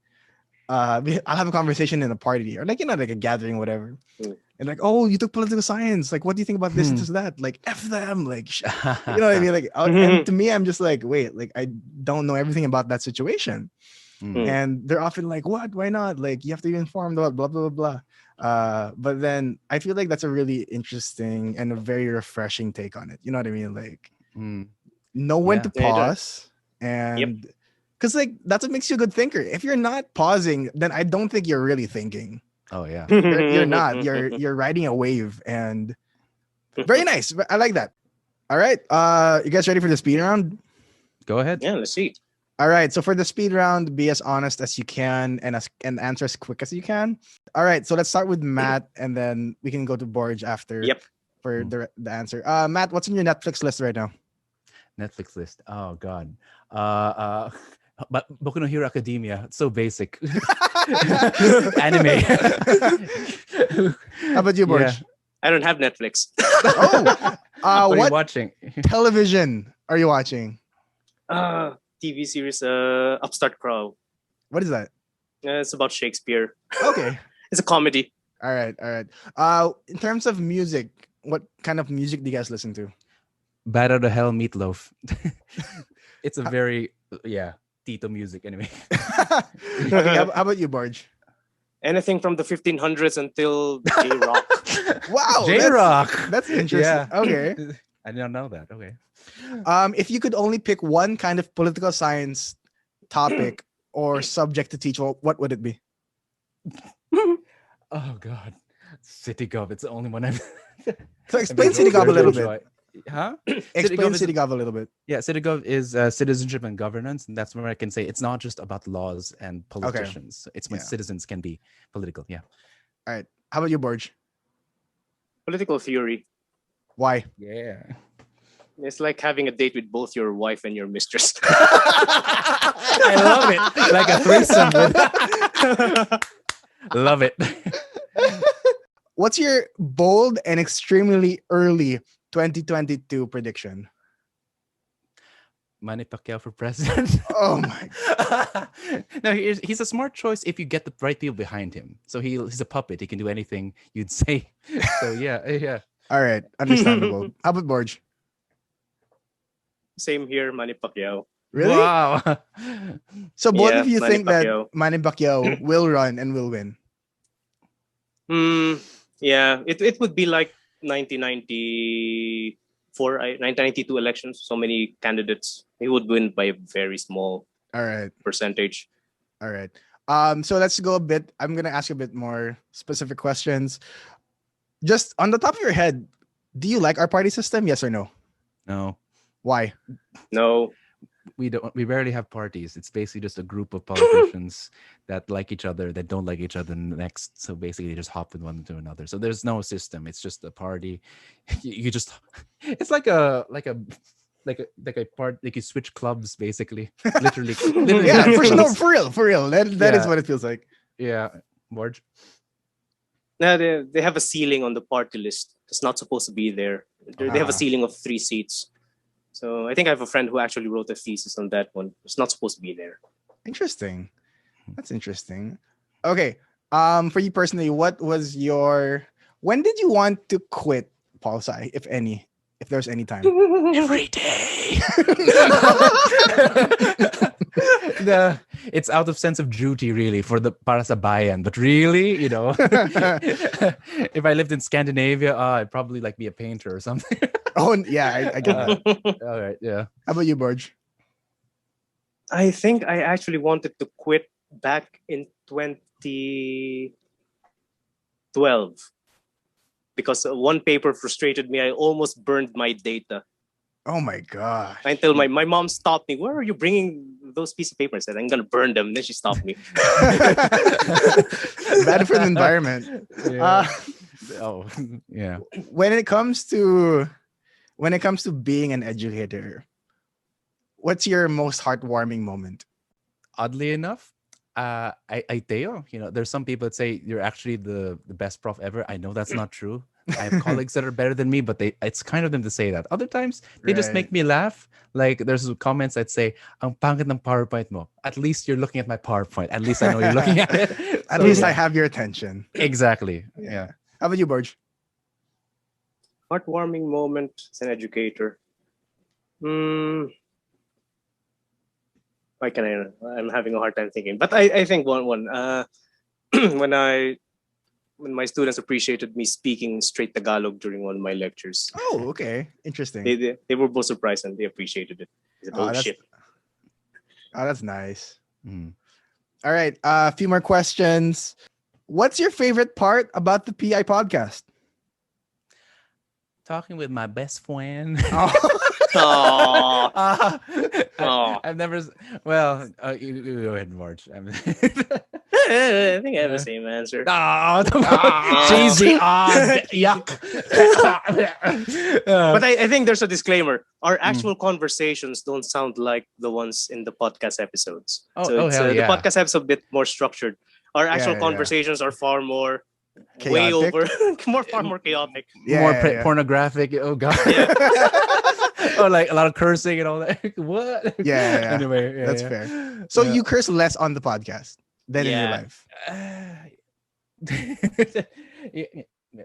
I'll have a conversation in a party, or like like a gathering, whatever, and like, oh, you took political science, like what do you think about this and this that? Like F them, like you know what I mean, like and to me, I'm just like, wait, like I don't know everything about that situation. And they're often like, what? Why not? Like, you have to be informed about blah, blah, blah, blah. But then I feel like that's a really interesting and a very refreshing take on it. You know what I mean? Like, know when to pause. And because, like, that's what makes you a good thinker. If you're not pausing, then I don't think you're really thinking. Oh, yeah. You're not. You're riding a wave. And very nice. I like that. All right. You guys ready for the speed round? Go ahead. Yeah, let's see. All right. So for the speed round, be as honest as you can and answer as quick as you can. All right. So let's start with Matt, and then we can go to Borj after. Yep. For the answer. Matt, what's on your Netflix list right now? Netflix list. Oh God. But Boku no Hero Academia. It's so basic. Anime. How about you, Borj? Yeah. I don't have Netflix. What are you watching? Television are you watching? TV series Upstart Crow. What is that? It's about Shakespeare. Okay. It's a comedy. All right. In terms of music, what kind of music do you guys listen to? Bad Out of Hell Meatloaf. It's a very Tito music anyway. Okay, how about you, Borj? Anything from the 1500s until J-Rock. Wow, J-Rock. That's interesting. Yeah. Okay. I didn't know that. Okay. If you could only pick one kind of political science topic or subject to teach, what would it be? Oh God, CityGov. It's the only one I've. So explain CityGov a little bit. Huh? Explain CityGov a little bit. Yeah, CityGov is citizenship and governance, and that's where I can say it's not just about laws and politicians. It's when citizens can be political. Yeah. All right. How about you, Borj? Political theory. Why? Yeah. It's like having a date with both your wife and your mistress. I love it. Like a threesome. Love it. What's your bold and extremely early 2022 prediction? Manny Pacquiao for president. Oh my! No, he's a smart choice if you get the right people behind him. So he's a puppet. He can do anything you'd say. So yeah. All right, understandable. How about Borj? Same here, Manny Pacquiao. Really? Wow. So both of you Manny think Pacquiao. that Manny Pacquiao will run and will win? Yeah, it would be like 1994, 1992 elections. So many candidates. He would win by a very small percentage. All right. So let's go a bit. I'm gonna ask a bit more specific questions. Just on the top of your head, do you like our party system? Yes or no? No. Why? No. We rarely have parties. It's basically just a group of politicians that like each other, that don't like each other next. So basically they just hop with one to another. So there's no system. It's just a party. You just it's like a part, like you switch clubs basically. Literally. Yeah, for real. That is what it feels like. Yeah. Borj. No, they have a ceiling on the party list. It's not supposed to be there. They have a ceiling of 3 seats. So I think I have a friend who actually wrote a thesis on that one. It's not supposed to be there. Interesting. That's interesting. Okay. For you personally, when did you want to quit Pol-Sci, if there's any time? Every day. It's out of sense of duty, really, para sa bayan. But really, if I lived in Scandinavia, I'd probably be a painter or something. Oh yeah, I get that. All right, yeah. How about you, Borj? I think I actually wanted to quit back in 2012 because one paper frustrated me. I almost burned my data. Oh my gosh. Until my mom stopped me. Where are you bringing those pieces of paper? I said, I'm going to burn them. Then she stopped me. Bad for the environment. Yeah. Yeah. When it comes to being an educator, what's your most heartwarming moment? Oddly enough, Teo, there's some people that say you're actually the best prof ever. I know that's not true. I have colleagues that are better than me, but it's kind of them to say that. Other times, they just make me laugh. Like there's comments that say, "Ang pangit ng PowerPoint mo." At least you're looking at my PowerPoint. At least I know you're looking at it. At least I have your attention. Exactly. Yeah. How about you, Borj? Heartwarming moment as an educator. why can I'm having a hard time thinking. But I think one when when my students appreciated me speaking straight Tagalog during one of my lectures. Oh, okay. Interesting. They were both surprised and they appreciated it. They said, oh, shit. Oh, that's nice. All right. A few more questions. What's your favorite part about the PI podcast? Talking with my best friend. I've never. Well, you go ahead, Borj. I think I have the same answer. Cheesy. Yuck. But I think there's a disclaimer. Our actual conversations don't sound like the ones in the podcast episodes. The podcast episode a bit more structured. Our actual conversations are far more chaotic. Way over, far more chaotic. Pornographic. Oh god. Oh, like a lot of cursing and all that. What? Yeah. Anyway, that's fair. So you curse less on the podcast than in your life.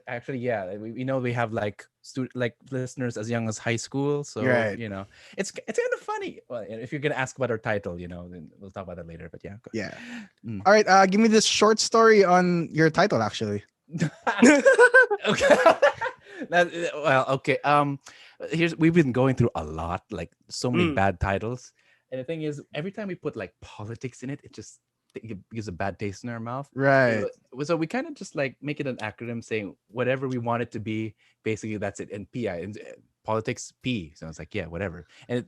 Actually, yeah. We know we have like listeners as young as high school, so it's kind of funny. Well, if you're gonna ask about our title, then we'll talk about that later. But yeah. All right. Give me this short story on your title, actually. Okay. Okay. We've been going through a lot, like so many bad titles, and the thing is, every time we put like politics in it, it gives a bad taste in our mouth. Right. So we kind of just like make it an acronym saying whatever we want it to be. Basically, that's it. And PI and politics P. So it's like whatever. And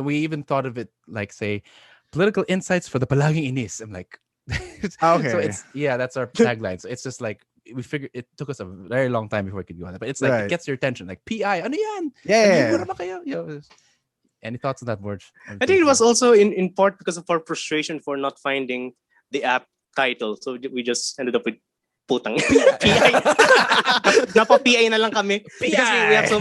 we even thought of it like say political insights for the palaging inis. I'm like, okay. So it's that's our tagline. So it's just like we figured it took us a very long time before we could go on it, but it's like it gets your attention. Like PI, ano yan? Yeah. Any thoughts on that, Borj? I think it was also in part because of our frustration for not finding the app title. So we just ended up with putang PI. Napa-PI na lang kami. Because we have so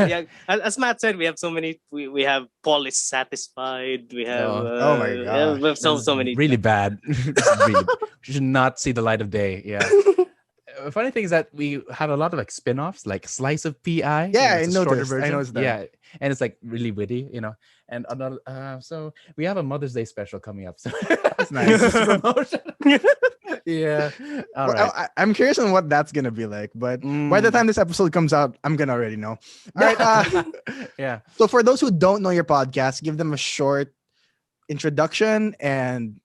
as Matt said, we have so many. We have Paul is satisfied. We have oh my god, we have so many. Really bad. Really, should not see the light of day. Yeah. Funny thing is that we have a lot of like spin-offs, like Slice of PI. Yeah, I noticed that. Yeah, and it's like really witty, And another, so we have a Mother's Day special coming up. So that's nice. Promotion. Yeah. All right. I'm curious on what that's gonna be like, but by the time this episode comes out, I'm gonna already know. All right. Yeah. So for those who don't know your podcast, give them a short introduction and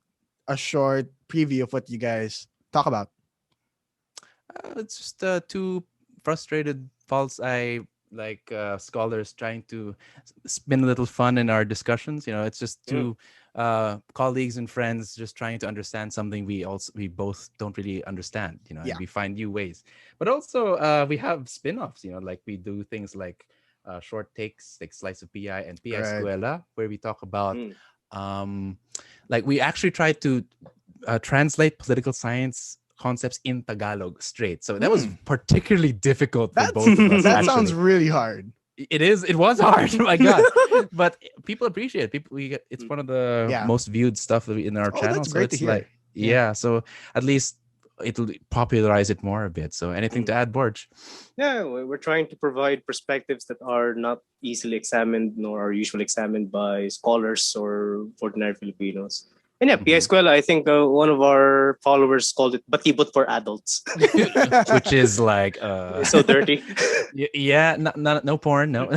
a short preview of what you guys talk about. It's just two frustrated Pol-Sci scholars trying to spin a little fun in our discussions. It's just two colleagues and friends just trying to understand something we both don't really understand. And we find new ways. But also we have spin-offs. Like we do things like short takes, like Slice of PI and PI Escuela, where we talk about like we actually try to translate political science concepts in Tagalog straight. So that was particularly difficult for both of us. That sounds really hard. It was hard. Oh my god. But people appreciate it. It's one of the most viewed stuff in our channel. That's so great it's to hear. like so at least it'll popularize it more a bit. So anything to add, Borj? Yeah, we're trying to provide perspectives that are not easily examined nor are usually examined by scholars or ordinary Filipinos. And PI Escuela, I think one of our followers called it Batibot for adults. Which is like... it's so dirty. Yeah, no porn, no.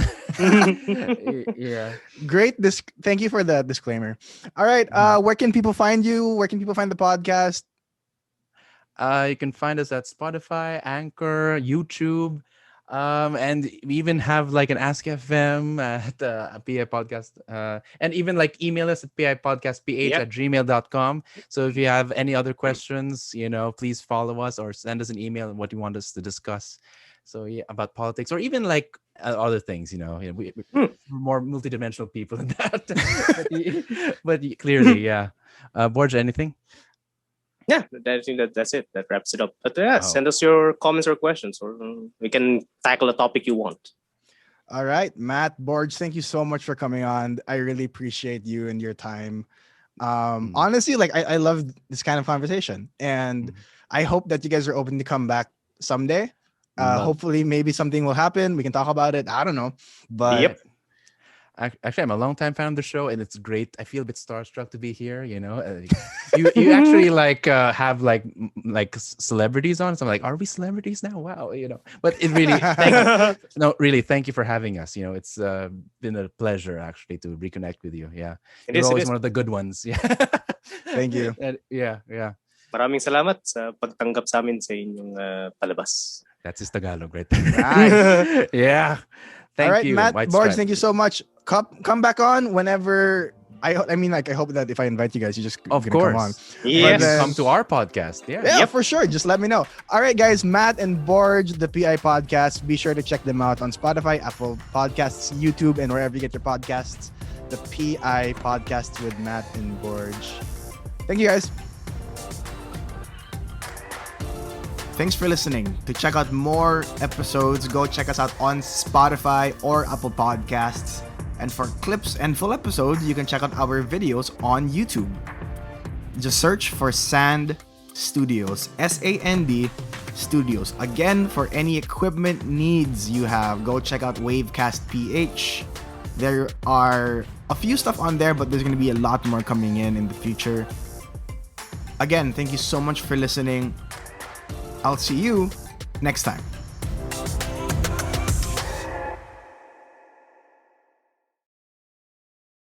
Yeah. Great. Thank you for the disclaimer. All right. Where can people find you? Where can people find the podcast? You can find us at Spotify, Anchor, YouTube. And we even have like an Ask FM at PI Podcast, and even like email us at pipodcastph@gmail.com. So if you have any other questions, please follow us or send us an email on what you want us to discuss. So about politics or even like other things, we're more multidimensional people than that. but clearly, yeah. Borj, anything? Yeah, I think that's it. That wraps it up. But send us your comments or questions, or we can tackle a topic you want. All right, Matt Borj, thank you so much for coming on. I really appreciate you and your time. Honestly, like I love this kind of conversation, and I hope that you guys are open to come back someday. Hopefully, maybe something will happen. We can talk about it. I don't know, but Actually, I'm a longtime fan of the show, and it's great. I feel a bit starstruck to be here. You actually like have like celebrities on. So I'm like, are we celebrities now? Wow, But it really, really, thank you for having us. It's been a pleasure actually to reconnect with you. Yeah, you're always one of the good ones. Yeah, thank you. Yeah. Maraming salamat sa pagtanggap sa amin sa inyong palabas. That's his Tagalog right there. Right. Yeah. Thank All right, you, Matt Borj, thank you so much. Come back on whenever. I hope that if I invite you guys, you just of course come on. Yes. Come to our podcast. Yeah, for sure. Just let me know. All right, guys, Matt and Borj, the PI Podcast. Be sure to check them out on Spotify, Apple Podcasts, YouTube, and wherever you get your podcasts. The PI Podcast with Matt and Borj. Thank you, guys. Thanks for listening. To check out more episodes, go check us out on Spotify or Apple Podcasts. And for clips and full episodes, you can check out our videos on YouTube. Just search for Sand Studios, SAND Studios. Again, for any equipment needs you have, go check out Wavecast PH. There are a few stuff on there, but there's going to be a lot more coming in the future. Again, thank you so much for listening. I'll see you next time.